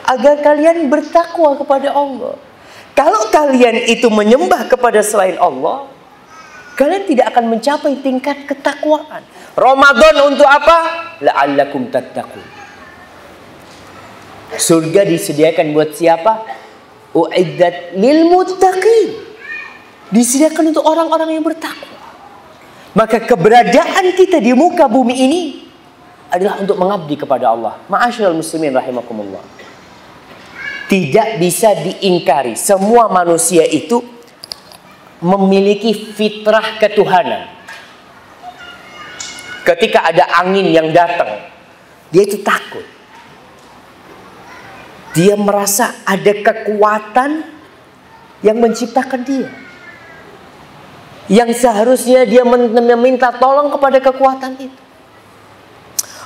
Agar kalian bertakwa kepada Allah. Kalau kalian itu menyembah kepada selain Allah, kalian tidak akan mencapai tingkat ketakwaan. Ramadan untuk apa? La'allakum tattaqun. Surga disediakan buat siapa? U'iddat lil muttaqin. Disediakan untuk orang-orang yang bertakwa. Maka keberadaan kita di muka bumi ini adalah untuk mengabdi kepada Allah. Ma'asyiral muslimin rahimakumullah. Tidak bisa diingkari, semua manusia itu memiliki fitrah ketuhanan. Ketika ada angin yang datang, dia itu takut. Dia merasa ada kekuatan yang menciptakan dia, yang seharusnya dia meminta tolong kepada kekuatan itu.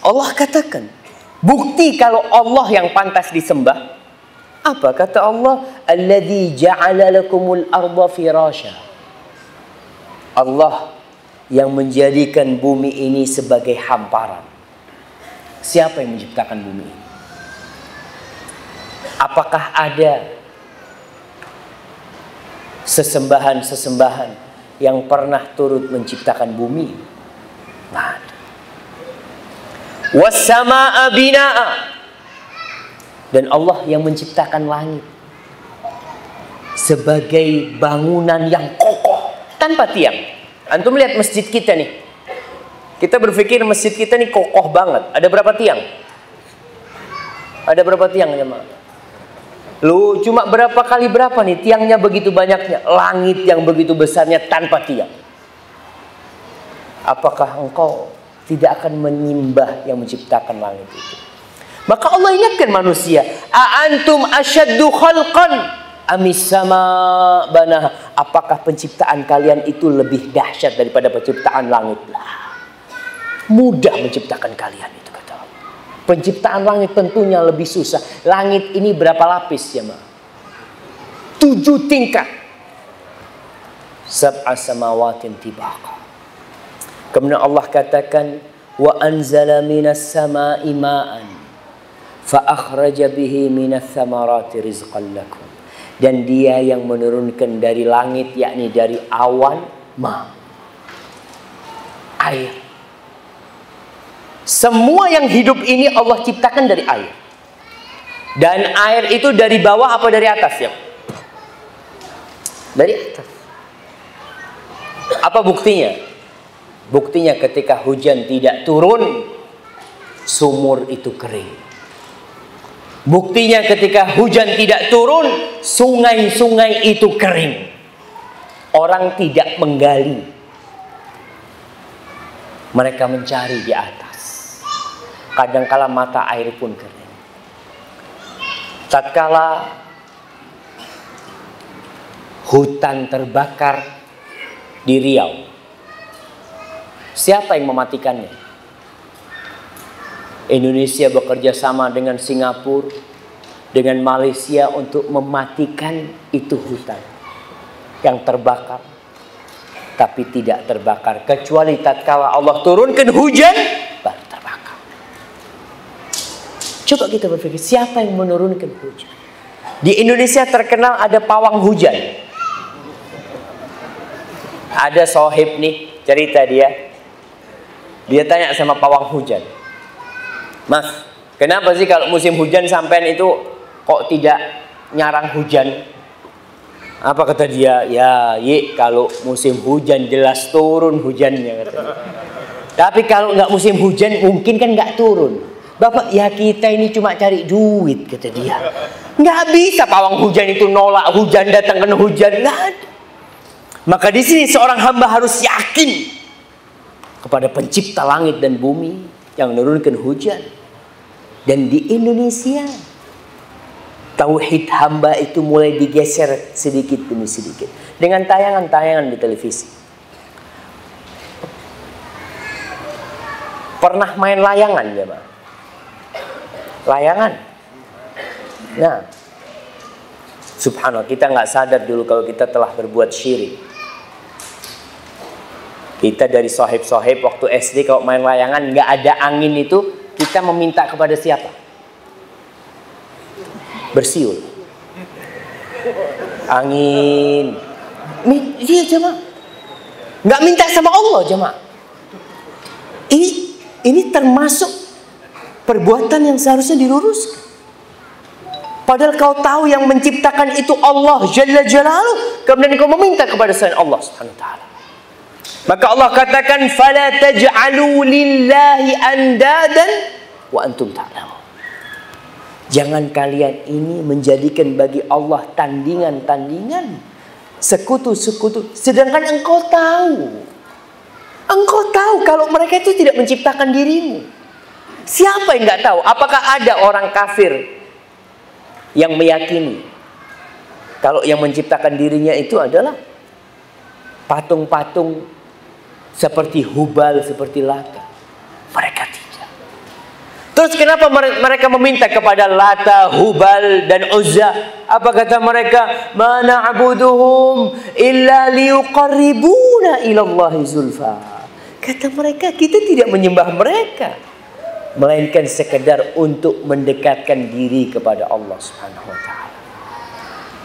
Allah katakan, bukti kalau Allah yang pantas disembah. Apa kata Allah? Alladzi ja'ala lakumul arda firasya. Allah yang menjadikan bumi ini sebagai hamparan. Siapa yang menciptakan bumi ini? Apakah ada sesembahan-sesembahan yang pernah turut menciptakan bumi? Nggak ada. Was-samaa'a binaa'a. Dan Allah yang menciptakan langit sebagai bangunan yang kokoh tanpa tiang. Antum lihat masjid kita nih. Kita berpikir masjid kita nih kokoh banget. Ada berapa tiang? Ada berapa tiang jemaah? Lu cuma berapa kali berapa nih tiangnya begitu banyaknya? Langit yang begitu besarnya tanpa tiang. Apakah engkau tidak akan menyembah yang menciptakan langit itu? Maka Allah ingatkan manusia, "A'antum asyaddu khalqan amis sama banah." Apakah penciptaan kalian itu lebih dahsyat daripada penciptaan langit? Mudah menciptakan kalian itu, kata Allah. Penciptaan langit tentunya lebih susah. Langit ini berapa lapis ya, Ma? 7 tingkat. Sab'a samawatin tibaqa. Kemudian Allah katakan, wa anzala minas sama'i ma'an fa akhraja bihi minas thamarati rizqan lakum. Dan dia yang menurunkan dari langit, yakni dari awan, air. Semua yang hidup ini Allah ciptakan dari air. Dan air itu dari bawah apa dari atas ya? Dari atas. Apa buktinya? Buktinya ketika hujan tidak turun, sumur itu kering. Buktinya ketika hujan tidak turun, sungai-sungai itu kering. Orang tidak menggali, mereka mencari di atas. Kadangkala mata air pun kering. Tatkala hutan terbakar di Riau, siapa yang mematikannya? Indonesia bekerja sama dengan Singapura, dengan Malaysia untuk mematikan itu hutan yang terbakar. Tapi tidak terbakar kecuali tatkala Allah turunkan hujan baru terbakar. Coba kita berpikir, siapa yang menurunkan hujan? Di Indonesia terkenal ada pawang hujan. Ada sohib nih, cerita dia tanya sama pawang hujan, "Mas, kenapa sih kalau musim hujan sampean itu kok tidak nyarang hujan?" Apa kata dia? "Ya, kalau musim hujan jelas turun hujannya," katanya. "Tapi kalau nggak musim hujan mungkin kan nggak turun." "Bapak, ya kita ini cuma cari duit," kata dia. Nggak bisa pawang hujan itu nolak hujan, datangkan hujan, nggak ada. Maka di sini seorang hamba harus yakin kepada pencipta langit dan bumi yang menurunkan hujan. Dan di Indonesia tauhid hamba itu mulai digeser sedikit demi sedikit dengan tayangan-tayangan di televisi. Pernah main layangan ya, Pak? Layangan. Nah, subhanallah, kita nggak sadar dulu kalau kita telah berbuat syirik. Kita dari sohib-sohib waktu SD kalau main layangan nggak ada angin itu, kita meminta kepada siapa? Bersiul. Angin. Iya jemaah. Nggak minta sama Allah jemaah. Ini termasuk perbuatan yang seharusnya diluruskan. Padahal kau tahu yang menciptakan itu Allah Jalla Jalaluh, kemudian kau meminta kepada selain Allah Subhanahu wa taala. Maka Allah katakan, "Fala taj'alu lillahi andadan wa antum ta'lamun." Jangan kalian ini menjadikan bagi Allah tandingan-tandingan, sekutu-sekutu, sedangkan engkau tahu. Engkau tahu kalau mereka itu tidak menciptakan dirimu. Siapa yang nggak tahu? Apakah ada orang kafir yang meyakini kalau yang menciptakan dirinya itu adalah patung-patung seperti Hubal, seperti Lata? Mereka tidak. Terus kenapa mereka meminta kepada Lata, Hubal dan Uzza? Apa kata mereka? "Ma na'buduhum illa liyuqarribuna ilallahi zulfa." Kata mereka, kita tidak menyembah mereka, melainkan sekedar untuk mendekatkan diri kepada Allah Subhanahu wa taala.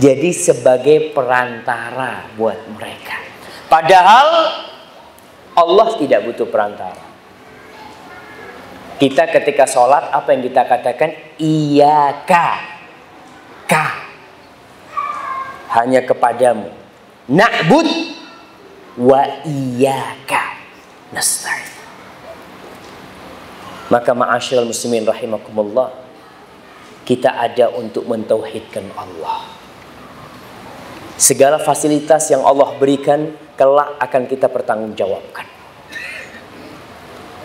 Jadi sebagai perantara buat mereka. Padahal Allah tidak butuh perantara. Kita ketika sholat apa yang kita katakan? Iyyaka, ka, hanya kepadamu. Na'bud wa iyyaka nasta'in. Maka ma'asyiral muslimin rahimakumullah, kita ada untuk mentauhidkan Allah. Segala fasilitas yang Allah berikan kelak akan kita pertanggungjawabkan.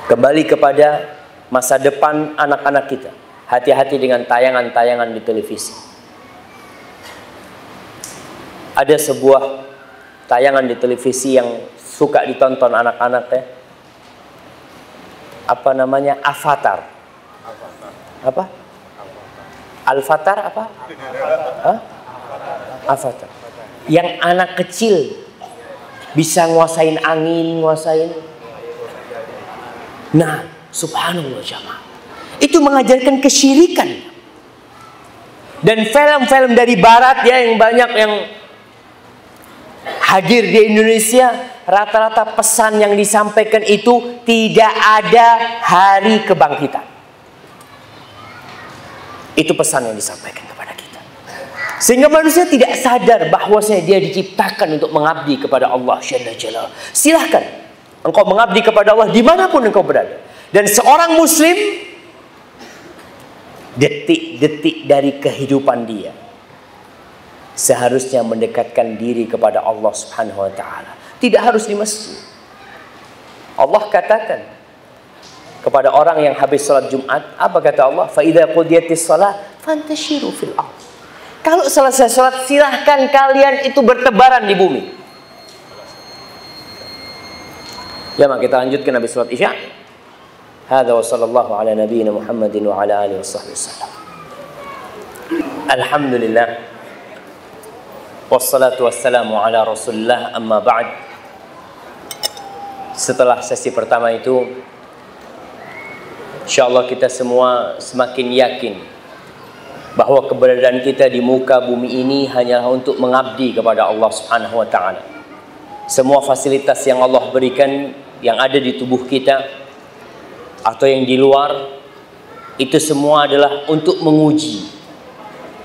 Kembali kepada masa depan anak-anak kita. Hati-hati dengan tayangan-tayangan di televisi. Ada sebuah tayangan di televisi yang suka ditonton anak-anak ya. Apa namanya? Avatar. Apa? Al-Fatar apa? Hah? Avatar. Yang anak kecil bisa nguasain angin, nguasain. Nah, subhanallah jamaah. Itu mengajarkan kesyirikan. Dan film-film dari barat ya yang banyak yang hadir di Indonesia, rata-rata pesan yang disampaikan itu tidak ada hari kebangkitan. Itu pesan yang disampaikan kepada kita. Sehingga manusia tidak sadar bahwasanya dia diciptakan untuk mengabdi kepada Allah Jalla Jalaluhu. Silahkan engkau mengabdi kepada Allah dimanapun engkau berada. Dan seorang muslim, detik-detik dari kehidupan dia seharusnya mendekatkan diri kepada Allah Subhanahu wa taala. Tidak harus di masjid. Allah katakan kepada orang yang habis salat Jumat, apa kata Allah? Fa idza qudiyatis shalah fantashiru fil ardh. Kalau selesai sholat, silahkan kalian itu bertebaran di bumi. Ya, maka kita lanjutkan habis sholat Isya. Hadza wa sallallahu ala nabiyyina Muhammadin wa ala alihi wasallam. Alhamdulillah. Wassalatu wassalamu ala Rasulillah, amma ba'd. Setelah sesi pertama itu, insyaallah kita semua semakin yakin bahwa keberadaan kita di muka bumi ini hanyalah untuk mengabdi kepada Allah Subhanahu wa taala. Semua fasilitas yang Allah berikan yang ada di tubuh kita atau yang di luar, itu semua adalah untuk menguji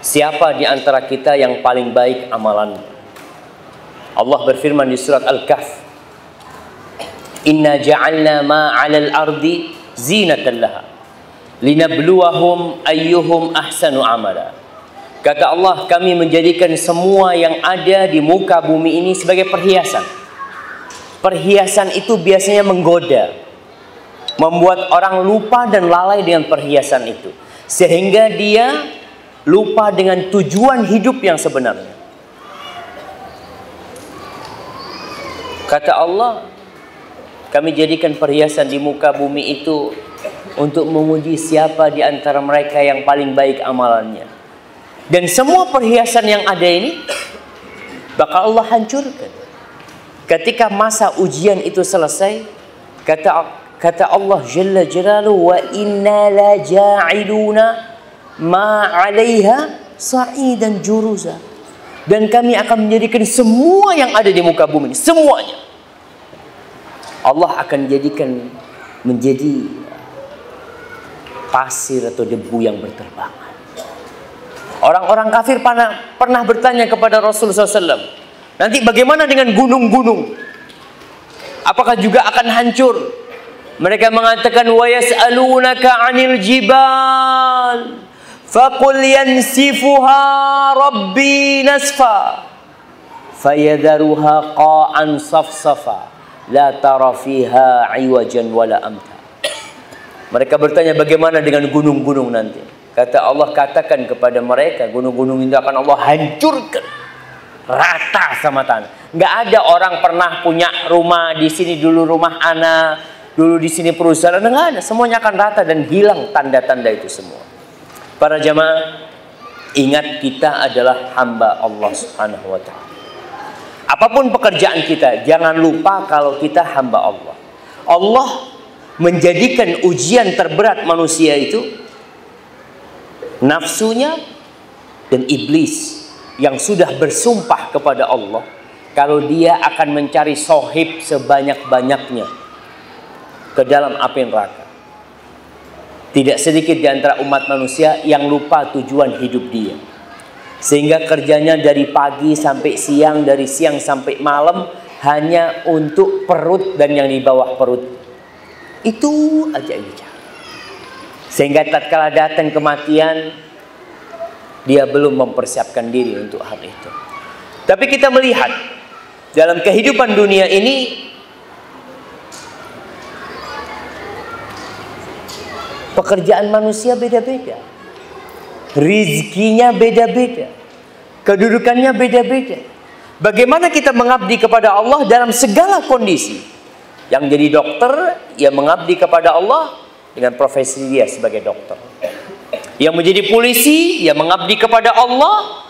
siapa di antara kita yang paling baik amalannya. Allah berfirman di surat Al-Kahf, "Inna ja'alna ma 'alal ardi zinatan laha linabluwahum ayyuhum ahsanu amala." Kata Allah, kami menjadikan semua yang ada di muka bumi ini sebagai perhiasan. Perhiasan itu biasanya menggoda, membuat orang lupa dan lalai dengan perhiasan itu, sehingga dia lupa dengan tujuan hidup yang sebenarnya. Kata Allah, kami jadikan perhiasan di muka bumi itu untuk menguji siapa di antara mereka yang paling baik amalannya. Dan semua perhiasan yang ada ini bakal Allah hancurkan. Ketika masa ujian itu selesai, kata Allah Jalla Jalaluhu, wa inna la ja'iluna ma 'alaiha sa'idan juruza. Dan kami akan menjadikan semua yang ada di muka bumi ini, semuanya Allah akan jadikan menjadi pasir atau debu yang berterbangan. Orang-orang kafir pernah bertanya kepada Rasulullah SAW, nanti bagaimana dengan gunung-gunung? Apakah juga akan hancur? Mereka mengatakan, wa yas'alunaka 'anil jibal faqul yansifuha rabbi nasfa fayadharuha qa'an safsafa la tara fiha 'iwajan wala amta. Mereka bertanya, bagaimana dengan gunung-gunung nanti? Kata Allah, katakan kepada mereka, gunung-gunung itu akan Allah hancurkan rata sama tanah. Nggak ada orang pernah punya rumah di sini dulu, rumah ana dulu di sini perusahaan, nggak ada. Semuanya akan rata dan hilang tanda-tanda itu semua. Para jamaah, ingat kita adalah hamba Allah Subhanahu wa taala. Apapun pekerjaan kita, jangan lupa kalau kita hamba Allah. Allah menjadikan ujian terberat manusia itu nafsunya dan iblis yang sudah bersumpah kepada Allah kalau dia akan mencari sohib sebanyak-banyaknya ke dalam api neraka. Tidak sedikit di antara umat manusia yang lupa tujuan hidup dia, sehingga kerjanya dari pagi sampai siang, dari siang sampai malam hanya untuk perut dan yang di bawah perut. Itu aja yang dicari. Sehingga tatkala datang kematian, dia belum mempersiapkan diri untuk hal itu. Tapi kita melihat dalam kehidupan dunia ini, pekerjaan manusia beda-beda, rizkinya beda-beda, kedudukannya beda-beda. Bagaimana kita mengabdi kepada Allah dalam segala kondisi? Yang jadi dokter, ia mengabdi kepada Allah dengan profesi dia sebagai dokter. Yang menjadi polisi, ia mengabdi kepada Allah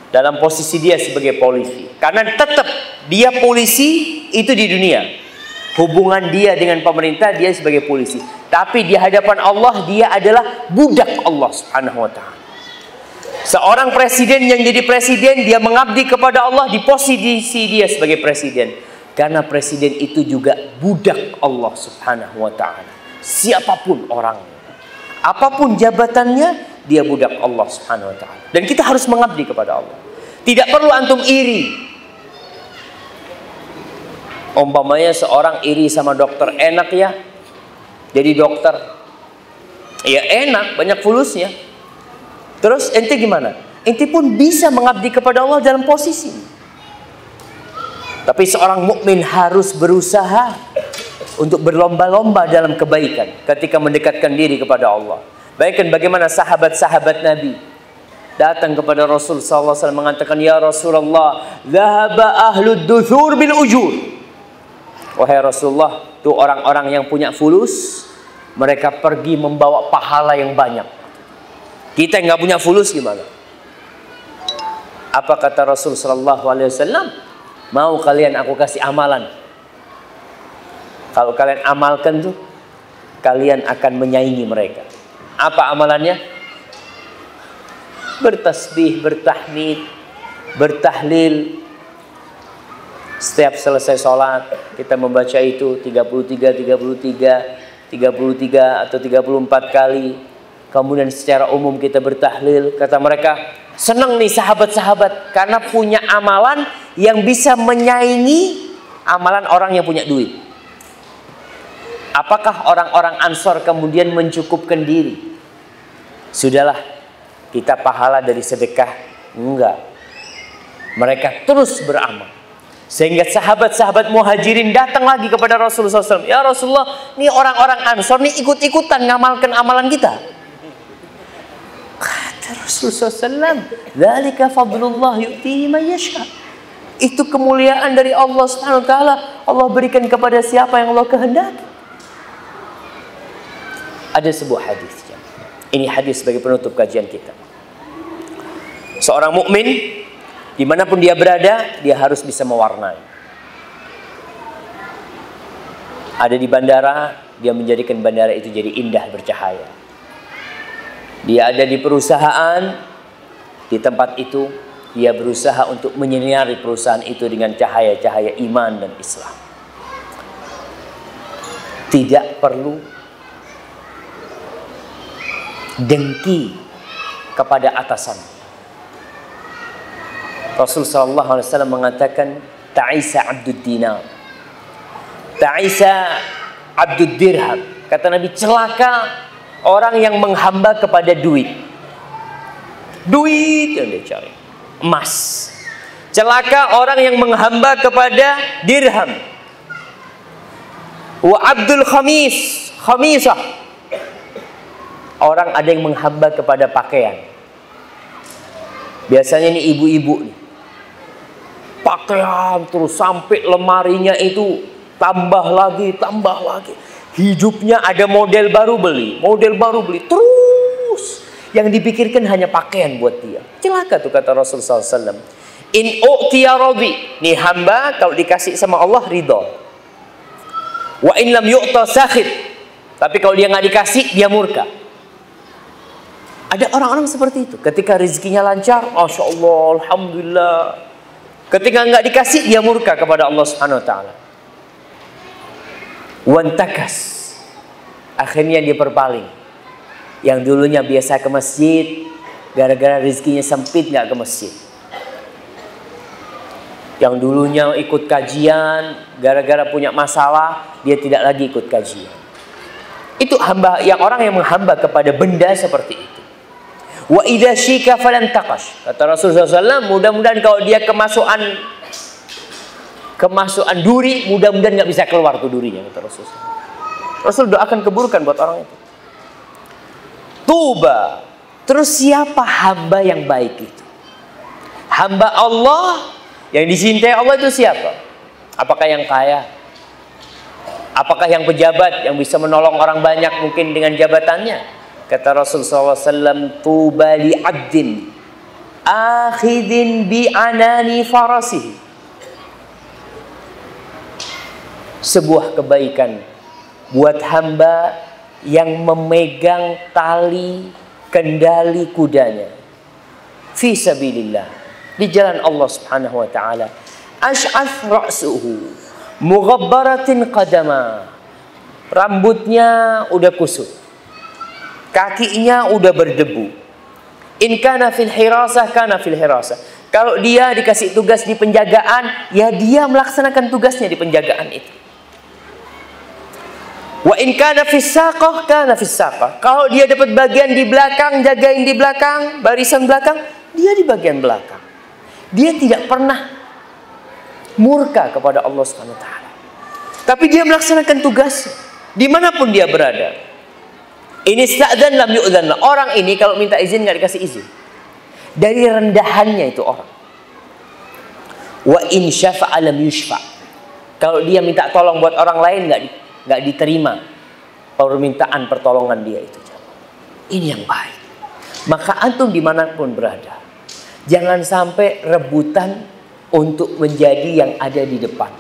dalam posisi dia sebagai polisi. Karena tetap dia polisi itu di dunia. Hubungan dia dengan pemerintah, dia sebagai polisi. Tapi di hadapan Allah, dia adalah budak Allah Subhanahu wa ta'ala. Seorang presiden yang jadi presiden, dia mengabdi kepada Allah di posisi dia sebagai presiden. Karena presiden itu juga budak Allah Subhanahu wa ta'ala. Siapapun orangnya, apapun jabatannya, dia budak Allah Subhanahu wa taala. Dan kita harus mengabdi kepada Allah. Tidak perlu antum iri. Umpamanya seorang iri sama dokter, enak ya jadi dokter. Ya enak, banyak fulusnya. Terus ente gimana? Ente pun bisa mengabdi kepada Allah dalam posisi. Tapi seorang mukmin harus berusaha untuk berlomba-lomba dalam kebaikan ketika mendekatkan diri kepada Allah. Bayangkan bagaimana sahabat-sahabat Nabi datang kepada Rasul sallallahu alaihi wasallam mengatakan, "Ya Rasulullah, dhahaba ahlud duthur bil ujur." Wahai Rasulullah, itu orang-orang yang punya fulus, mereka pergi membawa pahala yang banyak. Kita nggak punya fulus gimana? Apa kata Rasul sallallahu alaihi wasallam? Mau kalian aku kasih amalan? Kalau kalian amalkan tuh, kalian akan menyaingi mereka. Apa amalannya? Bertasbih, bertahmid, bertahlil. Setiap selesai sholat kita membaca itu 33 atau 34 kali. Kemudian secara umum kita bertahlil. Kata mereka, senang nih sahabat-sahabat karena punya amalan yang bisa menyaingi amalan orang yang punya duit. Apakah orang-orang Ansor kemudian mencukupkan diri? Sudahlah, kita pahala dari sedekah. Enggak. Mereka terus beramal. Sehingga sahabat-sahabat muhajirin datang lagi kepada Rasulullah SAW. Ya Rasulullah, ini orang-orang Ansor nih ikut-ikutan ngamalkan amalan kita. Kata Rasulullah SAW, "Dzalika fadlullah yu'tihi man yasha." Itu kemuliaan dari Allah Subhanahu wa taala. Allah berikan kepada siapa yang Allah kehendaki. Ada sebuah hadis. Ini hadis sebagai penutup kajian kita. Seorang mukmin dimanapun dia berada, dia harus bisa mewarnai. Ada di bandara, dia menjadikan bandara itu jadi indah bercahaya. Dia ada di perusahaan, di tempat itu dia berusaha untuk menyinari perusahaan itu dengan cahaya-cahaya iman dan Islam. Tidak perlu dengki kepada atasan. Rasul sallallahu alaihi wasallam mengatakan, "Ta'isa 'abdud dinar. Ta'isa 'abdud dirham." Kata Nabi, celaka orang yang menghamba kepada duit. Duit yang dia cari, emas. Celaka orang yang menghamba kepada dirham. Wa 'abdul khamis, khamisah. Orang ada yang menghamba kepada pakaian. Biasanya ini ibu-ibu nih. Pakaian terus sampai lemarinya itu tambah lagi. Hidupnya ada model baru beli. Terus yang dipikirkan hanya pakaian buat dia. Celaka tuh kata Rasulullah SAW. In u'tiya radi. Nih hamba kalau dikasih sama Allah ridho. Wa in lam yu'ta sakhit. Tapi kalau dia nggak dikasih dia murka. Ada orang-orang seperti itu. Ketika rezekinya lancar, Masya Allah, Alhamdulillah. Ketika nggak dikasih, dia murka kepada Allah Subhanahu Wa Taala. Wantakas. Akhirnya dia berpaling. Yang dulunya biasa ke masjid, gara-gara rezekinya sempit nggak ke masjid. Yang dulunya ikut kajian, gara-gara punya masalah, dia tidak lagi ikut kajian. Itu hamba, yang orang yang menghamba kepada benda seperti itu. Wa idza syika falan taqash. Kata Rasulullah SAW, mudah-mudahan kalau dia kemasukan duri, mudah-mudahan nggak bisa keluar tuh durinya, kata Rasulullah. Rasul doakan keburukan buat orang itu. Tuba. Terus siapa hamba yang baik itu? Hamba Allah yang dicintai Allah itu siapa? Apakah yang kaya? Apakah yang pejabat yang bisa menolong orang banyak mungkin dengan jabatannya? Kata Rasulullah SAW, tuba li abdin akhidin bi anani farasihi. Sebuah kebaikan buat hamba yang memegang tali kendali kudanya fi sabilillah, di jalan Allah Subhanahu wa taala. Ash'ath ra'suhu mughabbaratin qadama. Rambutnya udah kusut, kakinya udah berdebu, In kana fil hirasah, kana fil hirasah. Kalau dia dikasih tugas di penjagaan, ya dia melaksanakan tugasnya di penjagaan itu. Wa in kana fis saqah, kana fis saqah. Kalau dia dapat bagian di belakang, jagain di belakang, barisan belakang, dia di bagian belakang. Dia tidak pernah murka kepada Allah Subhanahu wa taala. Tapi dia melaksanakan tugas dimanapun dia berada. Ini sta'dzan lam yu'dzan. Orang ini kalau minta izin nggak dikasih izin. Dari rendahannya itu orang. Wa in syafa'a lam yushfa'. Kalau dia minta tolong buat orang lain nggak diterima permintaan pertolongan dia itu. Ini yang baik. Maka antum dimanapun berada, jangan sampai rebutan untuk menjadi yang ada di depan.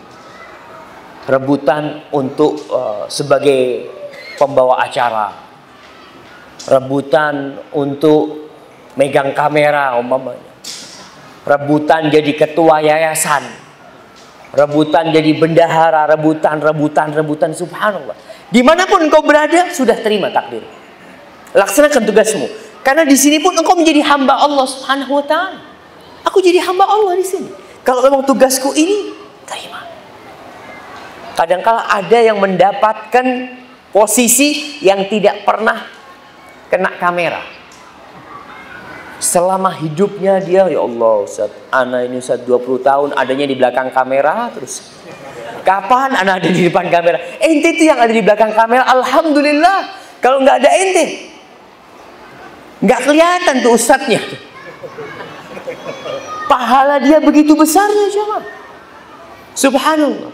Rebutan untuk sebagai pembawa acara. Rebutan untuk megang kamera umpamanya. Rebutan jadi ketua yayasan. Rebutan jadi bendahara. Rebutan. Subhanallah. Dimanapun engkau berada, sudah terima takdir. Laksanakan tugasmu. Karena di sini pun engkau menjadi hamba Allah Subhanahu wa taala. Aku jadi hamba Allah di sini. Kalau memang tugasku ini, terima. Kadang-kala ada yang mendapatkan posisi yang tidak pernah kena kamera. Selama hidupnya dia, ya Allah Ustaz, ana ini Ustaz 20 tahun adanya di belakang kamera terus. Kapan ana ada di depan kamera? Ente itu yang ada di belakang kamera, alhamdulillah. Kalau nggak ada ente, nggak kelihatan tuh ustadznya. Pahala dia begitu besarnya jemaah. Subhanallah.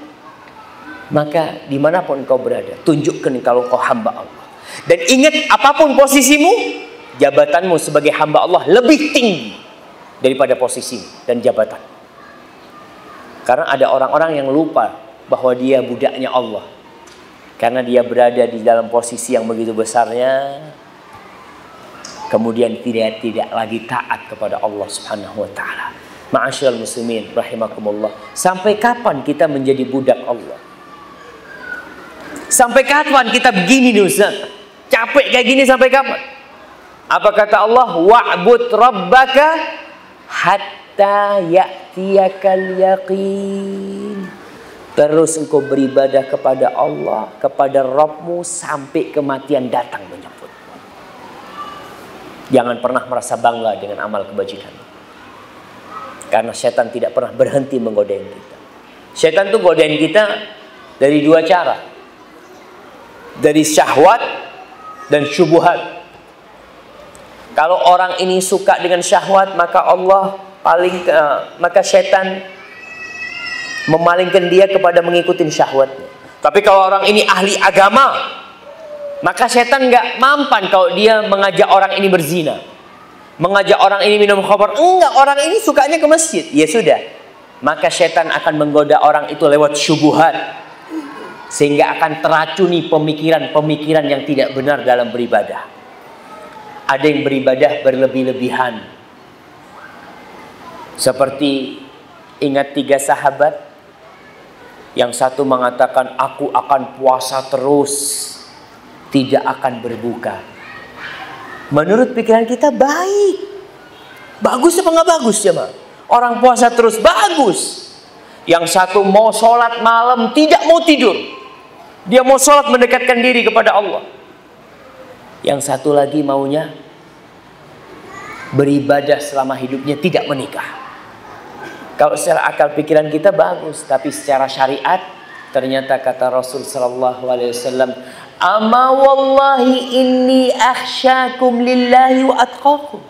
Maka dimanapun kau berada, tunjukkan kalau kau hamba Allah. Dan ingat, apapun posisimu, jabatanmu sebagai hamba Allah lebih tinggi daripada posisimu dan jabatan. Karena ada orang-orang yang lupa bahwa dia budaknya Allah. Karena dia berada di dalam posisi yang begitu besarnya, kemudian tidak lagi taat kepada Allah Subhanahu wa taala. Ma'asyiral muslimin rahimakumullah. Sampai kapan kita menjadi budak Allah? Sampai kapan kita begini nih Ustaz? Capek kayak gini sampai kapan? Apa kata Allah? Wa'bud rabbaka hatta ya'tiyakal yaqin. Terus engkau beribadah kepada Allah, kepada Rabbmu sampai kematian datang menyebut. Jangan pernah merasa bangga dengan amal kebajikan. Karena setan tidak pernah berhenti menggodain kita. Setan tuh godain kita dari dua cara. Dari syahwat dan syubhat. Kalau orang ini suka dengan syahwat, maka maka setan memalingkan dia kepada mengikuti syahwatnya. Tapi kalau orang ini ahli agama, maka setan nggak mampan kalau dia mengajak orang ini berzina, mengajak orang ini minum khamar. Enggak, orang ini sukanya ke masjid. Ya sudah, maka setan akan menggoda orang itu lewat syubhat, sehingga akan teracuni pemikiran-pemikiran yang tidak benar dalam beribadah. Ada yang beribadah berlebih-lebihan. Seperti ingat 3 sahabat. Yang satu mengatakan, aku akan puasa terus, tidak akan berbuka. Menurut pikiran kita baik. Bagus apa nggak bagus ya, Mak? Orang puasa terus bagus. Yang satu mau sholat malam, tidak mau tidur. Dia mau sholat mendekatkan diri kepada Allah. Yang satu lagi maunya beribadah selama hidupnya, tidak menikah. Kalau secara akal pikiran kita bagus, tapi secara syariat ternyata kata Rasul sallallahu alaihi wasallam, "Ama wallahi inni akhsyakum lillahi wa atqakum."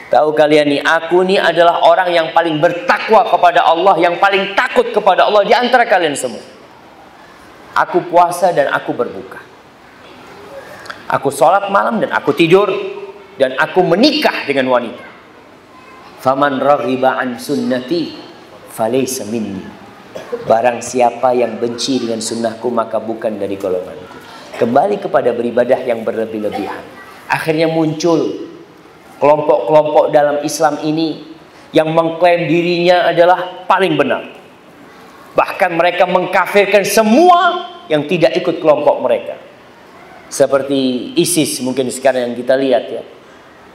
Tahu kalian nih, aku nih adalah orang yang paling bertakwa kepada Allah, yang paling takut kepada Allah di antara kalian semua. Aku puasa dan aku berbuka. Aku sholat malam dan aku tidur. Dan aku menikah dengan wanita. Faman raghiba an sunnati falaysa minni. Barang siapa yang benci dengan sunnahku, maka bukan dari golonganku. Kembali kepada beribadah yang berlebih-lebihan. Akhirnya muncul kelompok-kelompok dalam Islam ini yang mengklaim dirinya adalah paling benar. Bahkan mereka mengkafirkan semua yang tidak ikut kelompok mereka. Seperti ISIS mungkin sekarang yang kita lihat ya.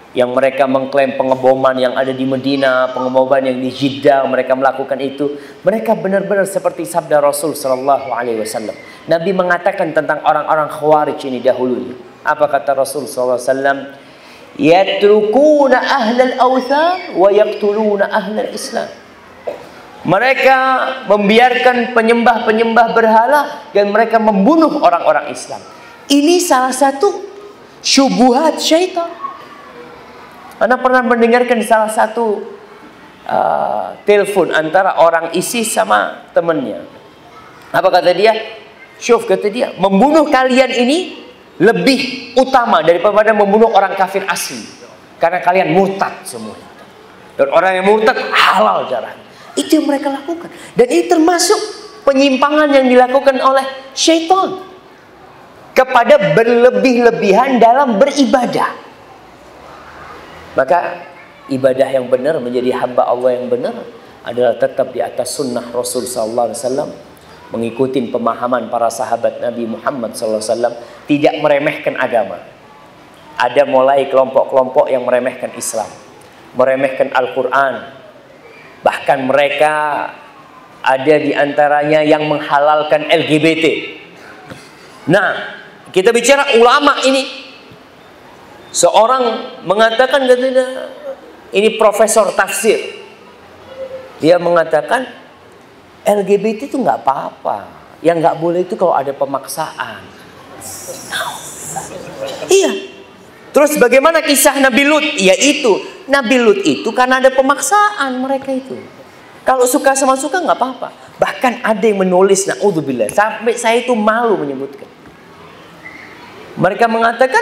yang mereka mengklaim pengeboman yang ada di Medina, pengeboman yang di Jeddah, mereka melakukan itu. Mereka benar-benar seperti sabda Rasul sallallahu alaihi wasallam. Nabi mengatakan tentang orang-orang Khawarij ini dahulunya. Apa kata Rasul sallallahu alaihi wasallam? Yatrukuna ahlal awthan wa yaqtuluna ahlal Islam. Mereka membiarkan penyembah-penyembah berhala dan mereka membunuh orang-orang Islam. Ini salah satu syubhat syaitan. Anda pernah mendengarkan salah satu telepon antara orang ISIS sama temannya. Apa kata dia? Syuf, kata dia, membunuh kalian ini lebih utama daripada membunuh orang kafir asli. Karena kalian murtad semua. Dan orang yang murtad halal darahnya. Itu yang mereka lakukan. Dan ini termasuk penyimpangan yang dilakukan oleh syaitan kepada berlebih-lebihan dalam beribadah. Maka ibadah yang benar, menjadi hamba Allah yang benar adalah tetap di atas sunnah Rasul sallallahu alaihi wasallam, mengikuti pemahaman para sahabat Nabi Muhammad sallallahu alaihi wasallam, tidak meremehkan agama. Ada mulai kelompok-kelompok yang meremehkan Islam, meremehkan Al-Quran. Bahkan mereka ada di antaranya yang menghalalkan LGBT. Nah, kita bicara ulama ini. Seorang mengatakan, katanya, ini profesor tafsir. Dia mengatakan LGBT itu nggak apa-apa. Yang nggak boleh itu kalau ada pemaksaan. Iya. Terus bagaimana kisah Nabi Lut? Yaitu Nabi Lut itu karena ada pemaksaan mereka itu. Kalau suka sama suka nggak apa-apa. Bahkan ada yang menulis, naudzubillah, sampai saya itu malu menyebutkan. Mereka mengatakan,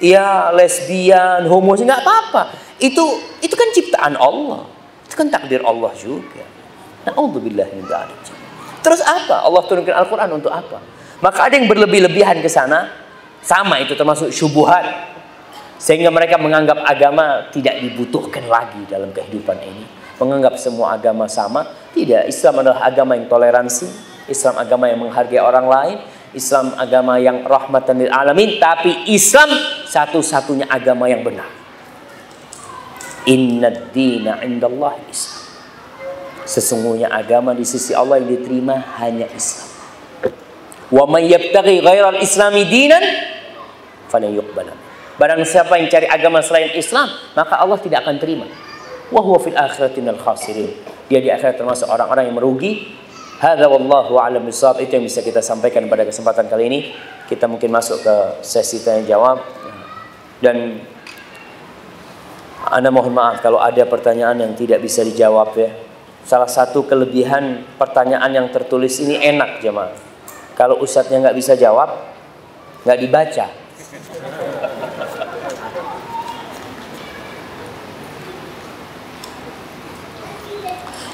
ya lesbian, homo nggak apa-apa. Itu kan ciptaan Allah. Itu kan takdir Allah juga. Naudzubillah min dzalik. Terus apa? Allah turunkan Al-Quran untuk apa? Maka ada yang berlebih-lebihan ke sana. Sama, itu termasuk syubhat. Sehingga mereka menganggap agama tidak dibutuhkan lagi dalam kehidupan ini. Menganggap semua agama sama. Tidak, Islam adalah agama yang toleransi. Islam agama yang menghargai orang lain. Islam agama yang rahmatan lil alamin. Tapi Islam satu-satunya agama yang benar. Innad dina indallahi Islam. Sesungguhnya agama di sisi Allah yang diterima hanya Islam. Wa may yabtaghi ghairal islami dinan falan yuqbal. Barang siapa yang cari agama selain Islam, maka Allah tidak akan terima. Wa huwa fil akhirati minal khasirin. Dia di akhirat termasuk orang-orang yang merugi. Hadza wallahu a'lam bishawab. Itu yang bisa kita sampaikan pada kesempatan kali ini. Kita mungkin masuk ke sesi tanya jawab. Dan Anda mohon maaf kalau ada pertanyaan yang tidak bisa dijawab ya. Salah satu kelebihan pertanyaan yang tertulis ini enak jemaah. Kalau ustadznya nggak bisa jawab, nggak dibaca.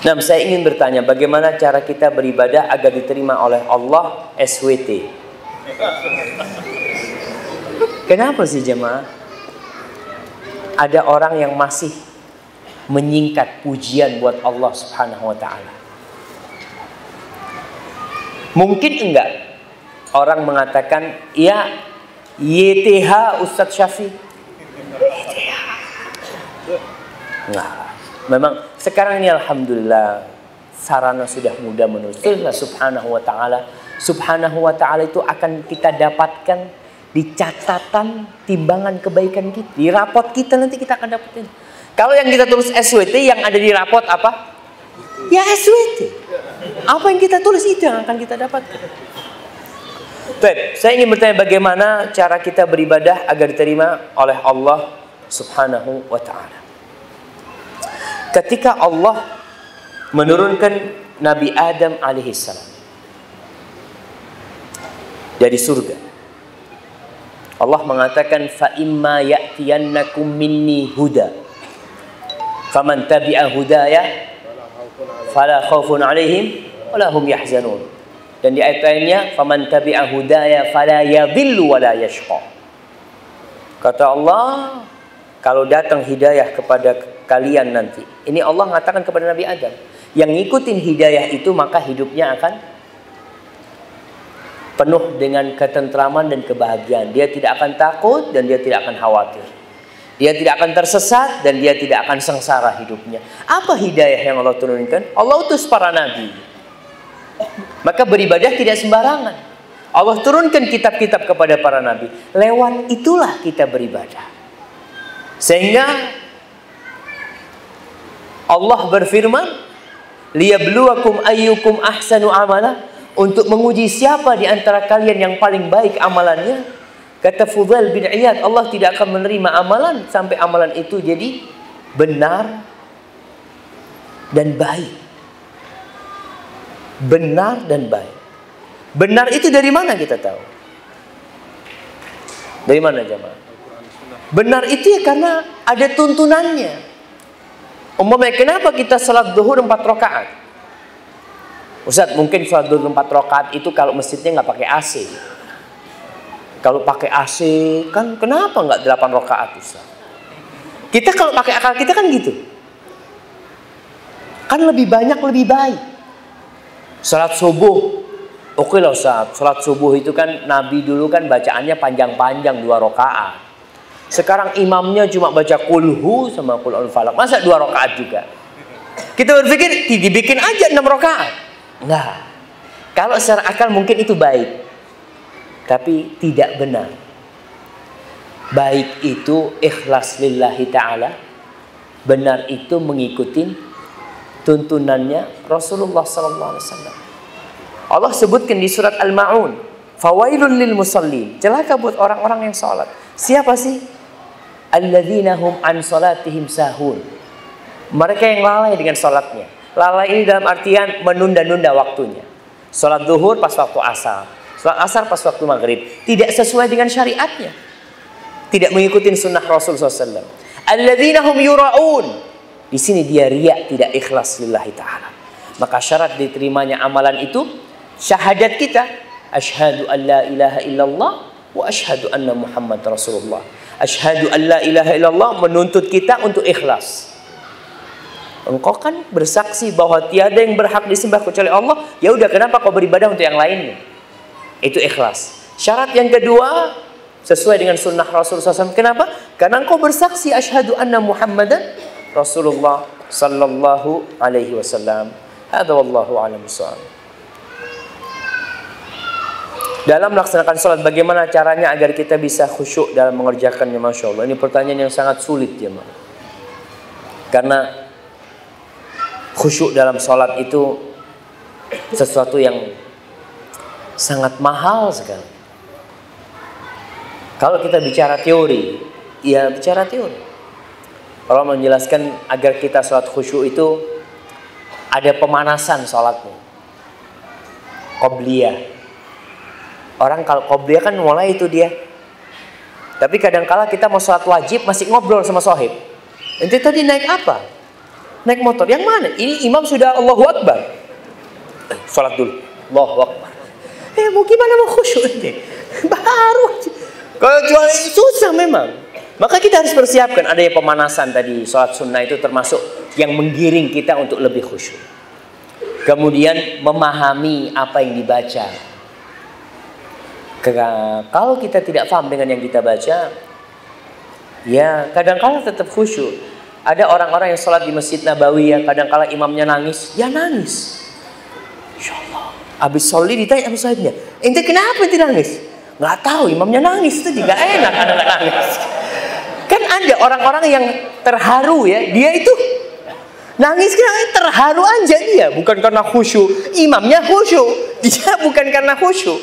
Nah, saya ingin bertanya, bagaimana cara kita beribadah agar diterima oleh Allah SWT? Kenapa sih jemaah? Ada orang yang masih menyingkat pujian buat Allah Subhanahu wa ta'ala. Mungkin enggak orang mengatakan, ya YTH Ustadz Syafiq. YTH. Enggak. Memang sekarang ini alhamdulillah sarana sudah mudah menulis. Subhanahu wa ta'ala. Subhanahu wa ta'ala itu akan kita dapatkan di catatan timbangan kebaikan kita. Di rapot kita nanti kita akan dapetin. Kalau yang kita tulis SWT, yang ada di rapot apa? Ya SWT. Apa yang kita tulis itu yang akan kita dapatkan. Baik, saya ingin bertanya bagaimana cara kita beribadah agar diterima oleh Allah Subhanahu wa ta'ala. Ketika Allah menurunkan Nabi Adam alaihissalam dari surga, Allah mengatakan, fa imma ya'tiyannakum minni huda faman tabi'a hudaya fala khaufun 'alaihim wala hum yahzanun. Dan di ayat lainnya, faman tabi'a hudaya fala yadhillu wala yashqa. Kata Allah, kalau datang hidayah kepada kalian nanti, ini Allah mengatakan kepada Nabi Adam, yang ngikutin hidayah itu maka hidupnya akan penuh dengan ketentraman dan kebahagiaan. Dia tidak akan takut dan dia tidak akan khawatir. Dia tidak akan tersesat dan dia tidak akan sengsara hidupnya. Apa hidayah yang Allah turunkan? Allah utus para nabi. Maka beribadah tidak sembarangan. Allah turunkan kitab-kitab kepada para nabi. Lewat itulah kita beribadah. Sehingga Allah berfirman, liyabluwakum ayyukum ahsanu amala, untuk menguji siapa di antara kalian yang paling baik amalannya. Kata Fudail bin Iyad, Allah tidak akan menerima amalan sampai amalan itu jadi benar dan baik. Benar dan baik. Benar itu dari mana kita tahu? Dari mana jemaah? Benar itu ya karena ada tuntunannya. Umpamanya kenapa kita salat zuhur 4 rakaat? Ustaz, mungkin salat zuhur 4 rakaat itu kalau masjidnya nggak pakai AC. Kalau pakai AC kan kenapa nggak 8 rakaat Ustaz? Kita kalau pakai akal kita kan gitu. Kan lebih banyak lebih baik. Salat subuh, oke lah Ustaz. Salat subuh itu kan Nabi dulu kan bacaannya panjang-panjang 2 rakaat. Sekarang imamnya cuma baca kulhu sama qul al-falaq. Masa 2 rakaat juga? Kita berpikir dibikin aja 6 rakaat. Enggak. Kalau secara akal mungkin itu baik. Tapi tidak benar. Baik itu ikhlas lillahi ta'ala. Benar itu mengikuti tuntunannya Rasulullah SAW. Allah sebutkan di surat Al-Ma'un, fawailun lil musallin, celaka buat orang-orang yang salat. Siapa sih? Alladzina hum an salatihim sahun. Mereka yang lalai dengan salatnya. Lalai ini dalam artian menunda-nunda waktunya. Salat zuhur pas waktu asar, salat asar pas waktu maghrib, tidak sesuai dengan syariatnya, tidak mengikuti sunnah Rasul SAW. Alladzina hum yura'un. Di sini dia riya, tidak ikhlas lillahi ta'ala. Maka syarat diterimanya amalan itu syahadat kita, asyhadu an la ilaha illallah wa asyhadu anna Muhammad Rasulullah. Asyhadu an la ilaha illallah menuntut kita untuk ikhlas. Engkau kan bersaksi bahwa tiada yang berhak disembah kecuali Allah. Ya udah, kenapa kau beribadah untuk yang lainnya? Itu ikhlas. Syarat yang kedua sesuai dengan sunnah Rasulullah SAW. Kenapa? Karena engkau bersaksi asyhadu anna Muhammadan Rasulullah sallallahu alaihi wasallam. Hadza wallahu a'lam bissawab. Dalam melaksanakan salat, bagaimana caranya agar kita bisa khusyuk dalam mengerjakannya? Masya Allah, ini pertanyaan yang sangat sulit ya, Ma. Karena khusyuk dalam salat itu sesuatu yang sangat mahal sekali. Kalau kita bicara teori, ya bicara teori. Kalau menjelaskan agar kita salat khusyuk itu ada pemanasan salatnya. Qobliyah. Orang kalau qobliyah kan mulai itu dia. Tapi kadang-kala kita mau salat wajib masih ngobrol sama sohib. Ente tadi naik apa? Naik motor. Yang mana? Ini imam sudah Allahu Akbar. Salat dulu. Allahu Akbar. Mau gimana mau khusyuk ini? Baru. Kalau jual susah memang. Maka kita harus persiapkan adanya pemanasan tadi. Salat sunnah itu termasuk yang menggiring kita untuk lebih khusyuk. Kemudian memahami apa yang dibaca. Kalau kita tidak paham dengan yang kita baca, ya kadang-kala tetap khusyuk. Ada orang-orang yang sholat di Masjid Nabawi ya, kadang-kala imamnya nangis, ya nangis. Insya Allah. Habis sholat ditanya sama sahibnya, ente kenapa ente nangis? Nggak tahu, imamnya nangis itu juga enak ada nggak nangis. Kan ada orang-orang yang terharu ya, dia itu nangis karena terharu aja dia, bukan karena khusyuk. Imamnya khusyuk, dia bukan karena khusyuk.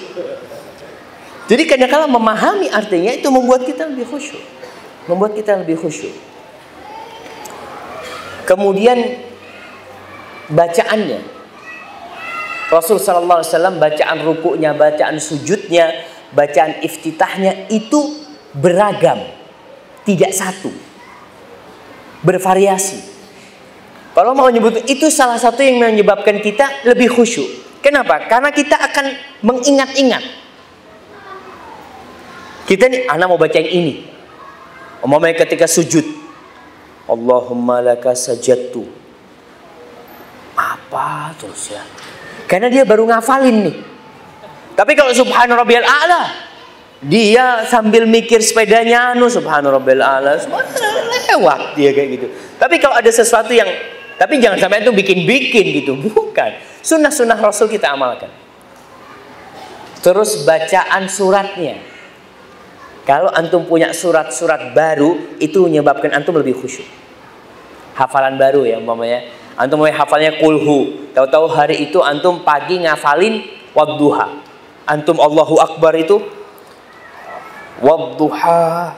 Jadi kadang-kala memahami artinya itu membuat kita lebih khusyuk. Membuat kita lebih khusyuk. Kemudian bacaannya. Rasul sallallahu alaihi wasallam bacaan rukuknya, bacaan sujudnya, bacaan iftitahnya itu beragam. Tidak satu. Bervariasi. Kalau mau menyebut itu salah satu yang menyebabkan kita lebih khusyuk. Kenapa? Karena kita akan mengingat-ingat. Kita nih, anak mau baca yang ini. Umpamanya ketika sujud, Allahumma laka sajadtu. Apa terus ya? Karena dia baru ngafalin nih. Tapi kalau subhana rabbiyal a'la, Dia sambil mikir sepedanya subhanarabbil a'la, lewat dia kayak gitu. Tapi kalau ada sesuatu yang, tapi jangan sampai itu bikin-bikin gitu, bukan. Sunnah-sunnah Rasul kita amalkan. Terus bacaan suratnya. Kalau antum punya surat-surat baru, itu menyebabkan antum lebih khusyuk. Hafalan baru ya umpamanya. Antum mau hafalnya kulhu. Tahu-tahu hari itu antum pagi ngafalin wadduha. Antum Allahu Akbar itu wadduha.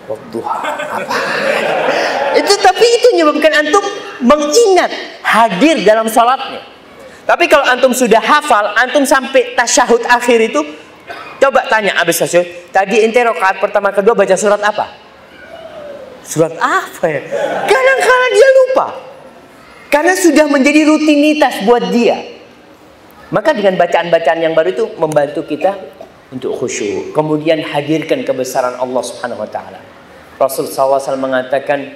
Wadduha. Apa? Itu tapi itu menyebabkan antum mengingat, hadir dalam salatnya. Tapi kalau antum sudah hafal, antum sampai tasyahud akhir itu, coba tanya habis tasyahud, tadi ente rakaat pertama kedua baca surat apa? Surat apa ya? Kadang-kadang dia lupa. Karena sudah menjadi rutinitas buat dia. Maka dengan bacaan-bacaan yang baru itu membantu kita untuk khusyuk. Kemudian hadirkan kebesaran Allah Subhanahu wa taala. Rasul SAW mengatakan,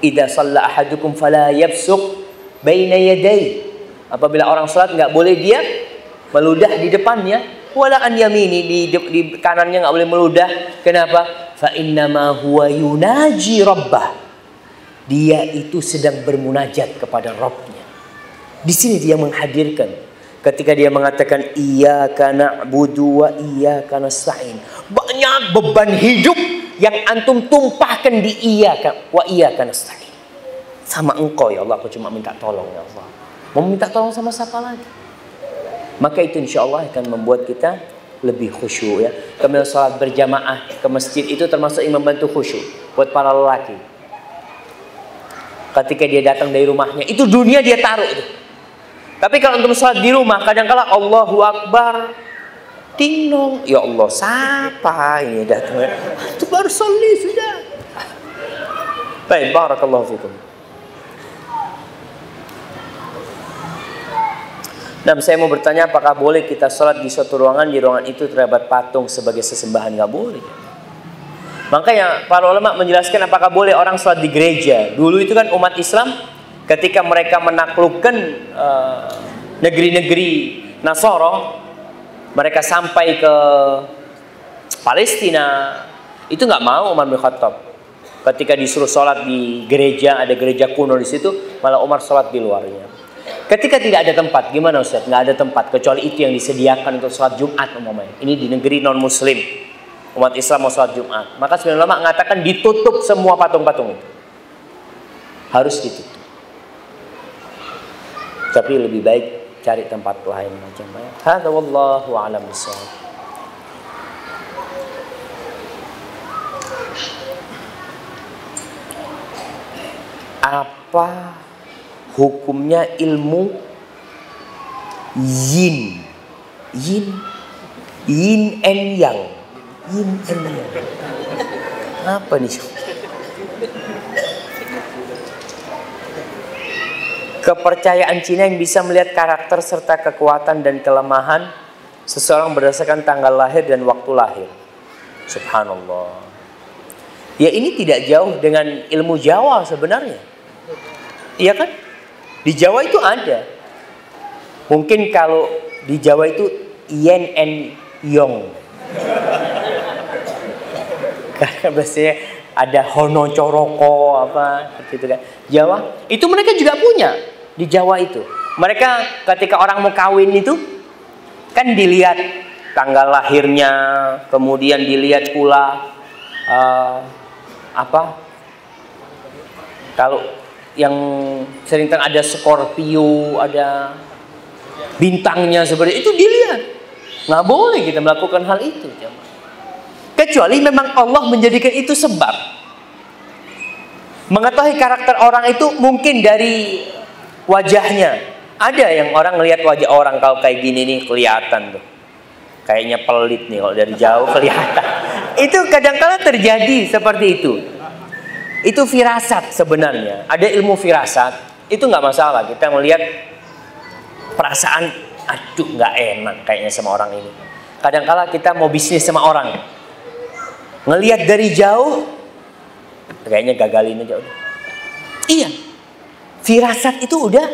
"Idza shalla ahadukum fala yabsuq baina yadayhi." Apabila orang salat enggak boleh dia meludah di depannya, wala an yamini, di kanannya enggak boleh meludah. Kenapa? Fa innama huwa yunaji rabbah. Dia itu sedang bermunajat kepada Rabbnya. Di sini dia menghadirkan ketika dia mengatakan iyyaka na'budu wa iyyaka nasta'in. Banyak beban hidup yang antum tumpahkan di iyyaka wa iyyaka nasta'in. Sama engkau ya Allah, aku cuma minta tolong ya Allah. Mau minta tolong sama siapa lagi? Maka itu insya Allah akan membuat kita lebih khusyuk ya. Kemudian sholat berjamaah ke masjid itu termasuk yang membantu khusyuk buat para lelaki. Ketika dia datang dari rumahnya, itu dunia dia taruh itu. Tapi kalau untuk sholat di rumah, kadang-kala Allahu Akbar, ting dong, ya Allah siapa ini datang? Itu baru sholat sudah. Baik, barakallahu fikum. Nah, saya mau bertanya, apakah boleh kita sholat di suatu ruangan, di ruangan itu terdapat patung sebagai sesembahan? Nggak boleh. Makanya para ulama menjelaskan apakah boleh orang sholat di gereja. Dulu itu kan umat Islam ketika mereka menaklukkan negeri-negeri Nasoro, mereka sampai ke Palestina, itu nggak mau Umar bin Khattab. Ketika disuruh sholat di gereja, ada gereja kuno di situ, malah Umar sholat di luarnya. Ketika tidak ada tempat, gimana Ustaz? Nggak ada tempat, kecuali itu yang disediakan untuk sholat Jumat umpamanya. Ini di negeri non-muslim, umat Islam mau sholat Jumat. Maka sebenarnya ulama mengatakan ditutup semua patung-patung itu. Harus ditutup. Tapi lebih baik cari tempat lain macam mana. Hadza wallahu a'lam bishawab. Apa hukumnya ilmu yin and yang? Yin and yang. Apa nih? Kepercayaan Cina yang bisa melihat karakter serta kekuatan dan kelemahan seseorang berdasarkan tanggal lahir dan waktu lahir. Subhanallah. Ya ini tidak jauh dengan ilmu Jawa sebenarnya. Iya kan? Di Jawa itu ada. Mungkin kalau di Jawa itu yin and yang. Karena biasanya ada hono coroko apa gitu kan. Jawa itu mereka juga punya di Jawa itu. Mereka ketika orang mau kawin itu kan dilihat tanggal lahirnya, kemudian dilihat pula kalau yang sering ada Scorpio, ada bintangnya seperti itu dilihat. Nggak boleh kita melakukan hal itu, kecuali memang Allah menjadikan itu sebab. Mengetahui karakter orang itu mungkin dari wajahnya. Ada yang orang ngelihat wajah orang kalau kayak gini nih kelihatan tuh. Kayaknya pelit nih kalau dari jauh kelihatan. Itu kadang-kala terjadi seperti itu. Itu firasat sebenarnya. Ada ilmu firasat. Itu nggak masalah. Kita melihat perasaan, aduh nggak enak kayaknya sama orang ini. Kadang-kala kita mau bisnis sama orang. Ngelihat dari jauh, kayaknya gagalin aja udah. Iya. Firasat itu udah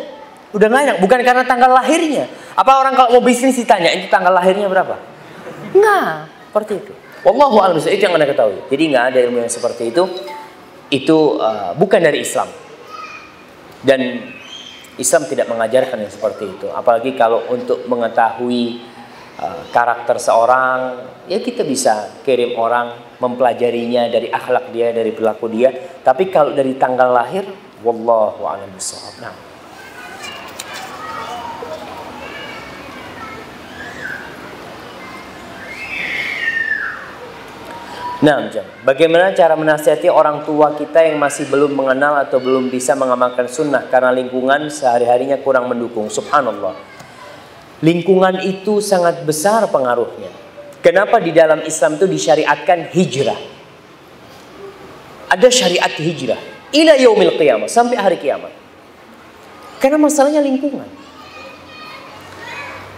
nggak enak. Bukan karena tanggal lahirnya. Apa orang kalau mau bisnis ditanya, itu tanggal lahirnya berapa? Enggak. Seperti itu. Wallahu a'lam bishawab, itu yang Anda ketahui. Jadi nggak ada ilmu yang seperti itu. Itu bukan dari Islam. Dan Islam tidak mengajarkan yang seperti itu. Apalagi kalau untuk mengetahui karakter seorang, ya kita bisa kirim orang mempelajarinya dari akhlak dia, dari perilaku dia. Tapi kalau dari tanggal lahir, wallahu a'lam bishawab. Nah, bagaimana cara menasihati orang tua kita yang masih belum mengenal atau belum bisa mengamalkan sunnah karena lingkungan sehari-harinya kurang mendukung? Subhanallah. Lingkungan itu sangat besar pengaruhnya. Kenapa di dalam Islam itu disyariatkan hijrah? Ada syariat hijrah ila yaumil qiyamah, sampai hari kiamat. Karena masalahnya lingkungan.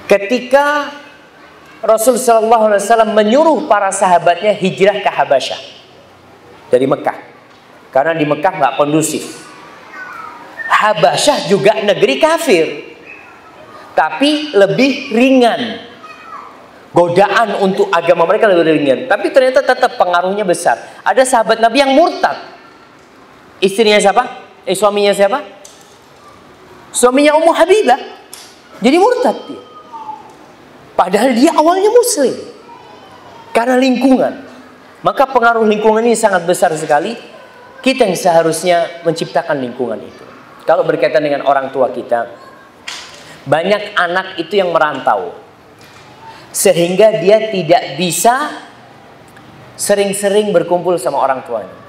Ketika Rasul sallallahu alaihi wasallam menyuruh para sahabatnya hijrah ke Habasyah dari Mekah, karena di Mekah nggak kondusif. Habasyah juga negeri kafir, tapi lebih ringan. Godaan untuk agama mereka lebih ringan, tapi ternyata tetap pengaruhnya besar. Ada sahabat Nabi yang murtad. Istrinya siapa? Suaminya siapa? Suaminya Ummu Habibah. Jadi murtad dia. Padahal dia awalnya muslim. Karena lingkungan. Maka pengaruh lingkungan ini sangat besar sekali. Kita yang seharusnya menciptakan lingkungan itu. Kalau berkaitan dengan orang tua kita, banyak anak itu yang merantau. Sehingga dia tidak bisa sering-sering berkumpul sama orang tuanya.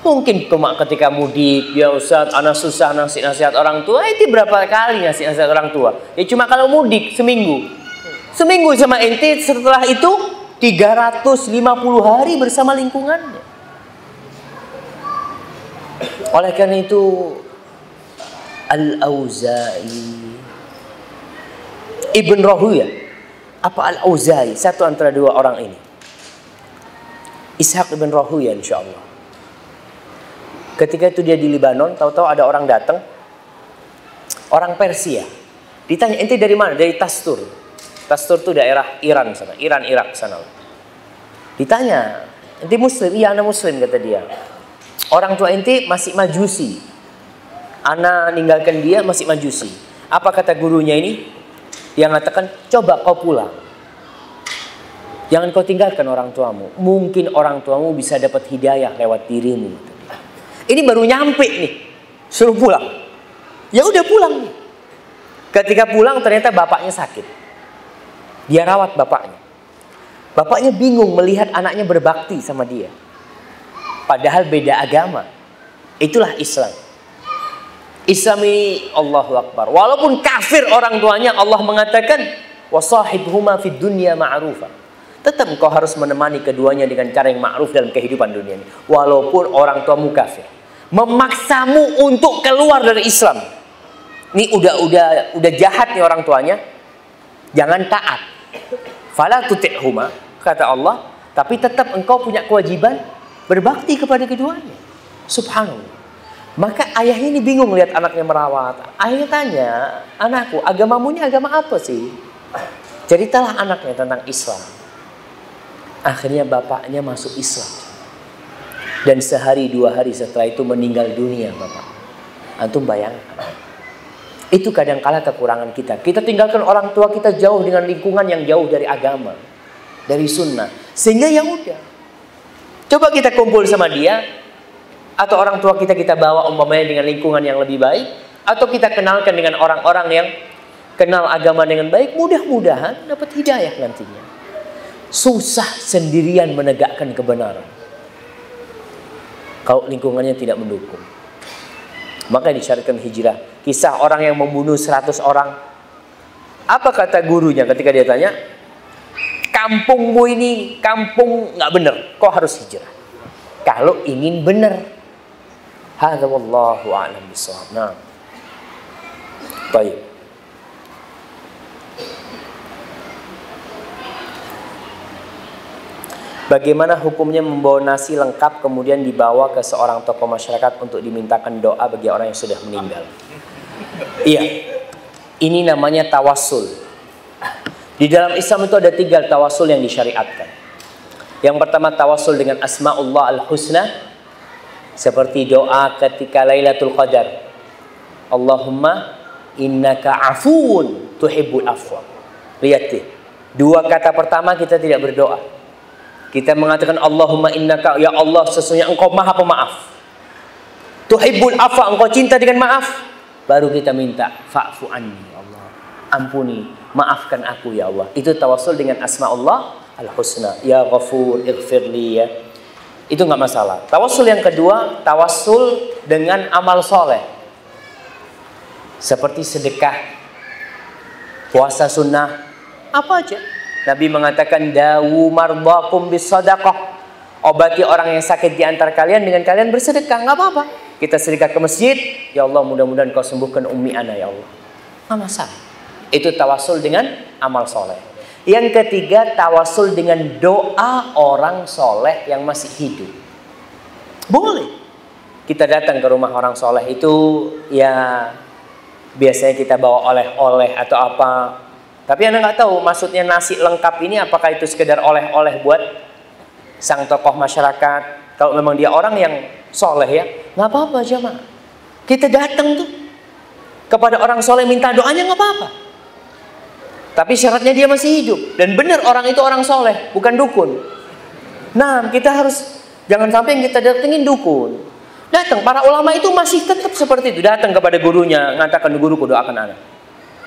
Mungkin cuma ketika mudik, ya Ustaz, anak susah ngasih nasihat orang tua. Itu berapa kali ngasih nasihat orang tua? Ya cuma kalau mudik seminggu. Seminggu sama ente, setelah itu 350 hari bersama lingkungannya. Oleh karena itu Al-Auza'i, Ibn Rahuyah, apa Al-Auza'i, satu antara dua orang ini, Ishaq Ibn Rahuyah insyaallah. Ketika itu dia di Libanon, tahu-tahu ada orang datang, orang Persia. Ditanya, ente dari mana? Dari Tastur. Tastur itu daerah Iran sana, Iran Irak sana. Ditanya, ente muslim? Iya, anak muslim, kata dia. Orang tua ente masih majusi. Anak ninggalkan dia masih majusi. Apa kata gurunya ini? Yang mengatakan, coba kau pulang. Jangan kau tinggalkan orang tuamu. Mungkin orang tuamu bisa dapat hidayah lewat dirimu. Ini baru nyampe nih, suruh pulang. Ya udah pulang nih. Ketika pulang ternyata bapaknya sakit. Dia rawat bapaknya. Bapaknya bingung melihat anaknya berbakti sama dia. Padahal beda agama. Itulah Islam. Islam ini Allahu Akbar. Walaupun kafir orang tuanya, Allah mengatakan wasahibhuma fid dunya ma'rufa. Tetap engkau harus menemani keduanya dengan cara yang ma'ruf dalam kehidupan dunia ini. Walaupun orang tuamu kafir. Memaksamu untuk keluar dari Islam. Ini udah jahat nih orang tuanya. Jangan taat. Fala tuti'huma, kata Allah, tapi tetap engkau punya kewajiban berbakti kepada keduanya. Subhanallah. Maka ayahnya ini bingung lihat anaknya merawat. Ayahnya tanya, anakku, agamamu ini agama apa sih? Ceritalah anaknya tentang Islam. Akhirnya bapaknya masuk Islam. Dan sehari dua hari setelah itu meninggal dunia bapak. Antum bayangkan. Itu kadang-kala kekurangan kita. Kita tinggalkan orang tua kita jauh dengan lingkungan yang jauh dari agama, dari sunnah. Sehingga ya udah. Coba kita kumpul sama dia, atau orang tua kita bawa umpamanya dengan lingkungan yang lebih baik, atau kita kenalkan dengan orang-orang yang kenal agama dengan baik, mudah-mudahan dapat hidayah nantinya. Susah sendirian menegakkan kebenaran kalau lingkungannya tidak mendukung. Maka disyariatkan hijrah. Kisah orang yang membunuh 100 orang. Apa kata gurunya ketika dia tanya? Kampungmu ini kampung nggak benar. Kau harus hijrah. Kalau ingin benar. Hadza wallahu a'lam bishawab. Nah. Baik. Bagaimana hukumnya membawa nasi lengkap kemudian dibawa ke seorang tokoh masyarakat untuk dimintakan doa bagi orang yang sudah meninggal? Iya, ini namanya tawassul. Di dalam Islam itu ada 3 tawasul yang disyariatkan. Yang pertama tawasul dengan Asma'ullah al-Husna, seperti doa ketika Lailatul Qadar. Allahumma innaka afuun tuhibbul afwa. Lihat deh, 2 kata pertama kita tidak berdoa. Kita mengatakan Allahumma innaka, ya Allah sesungguhnya engkau maha pemaaf. Tuhibbul afwa, engkau cinta dengan maaf. Baru kita minta fa'fu anni, Allah ampuni, maafkan aku ya Allah. Itu tawasul dengan Asma'ullah al-Husna. Ya Ghafur ighfirli ya. Itu nggak masalah. Tawasul yang kedua, tawasul dengan amal soleh. Seperti sedekah, puasa sunnah, apa aja. Nabi mengatakan dawu mardakum bisadaqah. Obati orang yang sakit di antara kalian dengan kalian bersedekah, nggak apa-apa. Kita sedekah ke masjid, ya Allah mudah-mudahan kau sembuhkan ummi ana ya Allah. Nggak masalah. Itu tawasul dengan amal soleh. Yang ketiga, tawasul dengan doa orang soleh yang masih hidup. Boleh. Kita datang ke rumah orang soleh itu, ya biasanya kita bawa oleh-oleh atau apa. Tapi Anda nggak tahu maksudnya nasi lengkap ini apakah itu sekedar oleh-oleh buat sang tokoh masyarakat. Kalau memang dia orang yang soleh ya, nggak apa-apa jemaah. Kita datang tuh kepada orang soleh minta doanya nggak apa-apa. Tapi syaratnya dia masih hidup. Dan benar orang itu orang soleh, bukan dukun. Nah, kita harus, jangan sampai yang kita datengin dukun. Datang, para ulama itu masih tetap seperti itu. Datang kepada gurunya, mengatakan guruku doakan anak.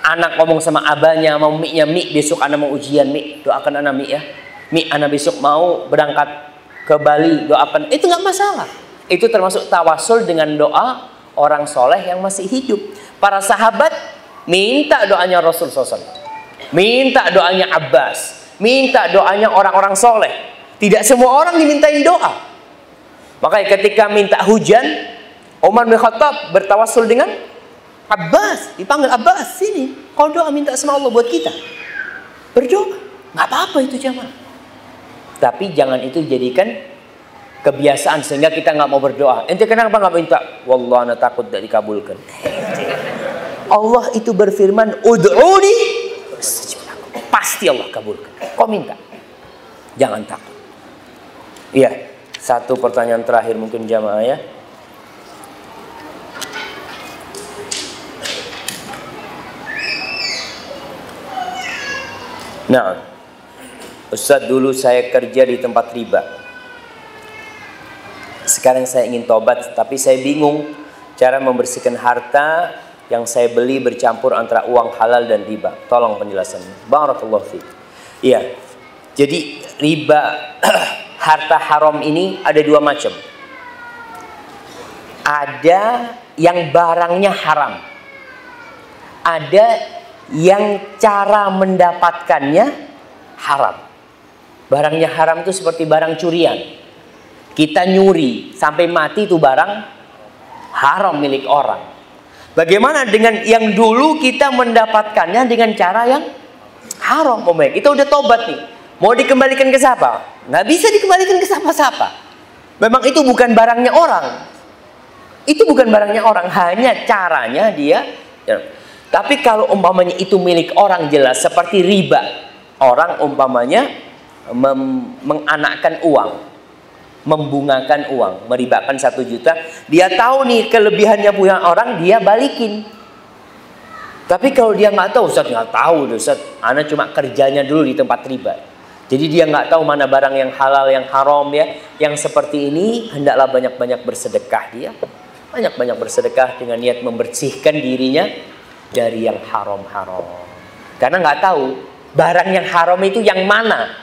Anak ngomong sama abahnya, mau Mi-nya, Mi besok anak mau ujian, Mi doakan anak Mi ya. Mi anak besok mau berangkat ke Bali, doakan. Itu nggak masalah. Itu termasuk tawasul dengan doa orang soleh yang masih hidup. Para sahabat minta doanya Rasul SAW. Minta doanya Abbas, minta doanya orang-orang soleh. Tidak semua orang dimintain doa. Makanya ketika minta hujan, Umar bin Khattab bertawasul dengan Abbas. Dipanggil Abbas, sini kau doa minta sama Allah buat kita. Berdoa, nggak apa-apa itu jamaah. Tapi jangan itu jadikan kebiasaan sehingga kita nggak mau berdoa. Ente kenapa nggak minta? Wallah ana takut tidak dikabulkan. Allah itu berfirman, ud'uni pasti Allah kabulkan. Kau minta, jangan takut. Iya, satu pertanyaan terakhir mungkin jamaah ya. Nah, Ustaz, dulu saya kerja di tempat riba. Sekarang saya ingin tobat, tapi saya bingung cara membersihkan harta yang saya beli bercampur antara uang halal dan riba. Tolong penjelasannya. Barakallahu fiik. Iya. Jadi riba harta haram ini ada 2 macam. Ada yang barangnya haram. Ada yang cara mendapatkannya haram. Barangnya haram itu seperti barang curian. Kita nyuri sampai mati itu barang haram milik orang. Bagaimana dengan yang dulu kita mendapatkannya dengan cara yang haram? Kita udah tobat nih. Mau dikembalikan ke siapa? Nggak bisa dikembalikan ke siapa-siapa. Memang itu bukan barangnya orang. Itu bukan barangnya orang. Hanya caranya dia. Ya. Tapi kalau umpamanya itu milik orang jelas. Seperti riba. Orang umpamanya menganakkan uang. Membungakan uang, meribakan 1 juta, dia tahu nih kelebihannya punya orang, dia balikin. Tapi kalau dia nggak tahu, Ustaz nggak tahu, Ustaz, ana cuma kerjanya dulu di tempat riba, jadi dia nggak tahu mana barang yang halal, yang haram ya. Yang seperti ini hendaklah banyak-banyak bersedekah dia, banyak-banyak bersedekah dengan niat membersihkan dirinya dari yang haram-haram. Karena nggak tahu barang yang haram itu yang mana.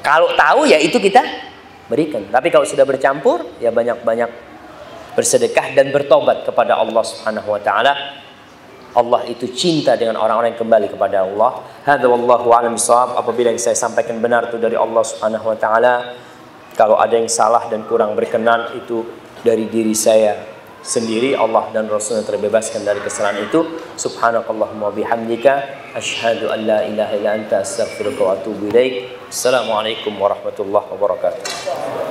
Kalau tahu ya itu kita berikan. Tapi kalau sudah bercampur, ya banyak-banyak bersedekah dan bertobat kepada Allah Subhanahu wa taala. Allah itu cinta dengan orang-orang yang kembali kepada Allah. Hadza wallahu a'lam bishawab. Apabila yang saya sampaikan benar itu dari Allah Subhanahu wa taala. Kalau ada yang salah dan kurang berkenan itu dari diri saya sendiri. Allah dan Rasulnya terbebaskan dari kesalahan itu. Subhanakallahumma bihamdika asyhadu an la ilaha illa anta astaghfiruka wa atubu ilaik. Assalamualaikum warahmatullahi wabarakatuh.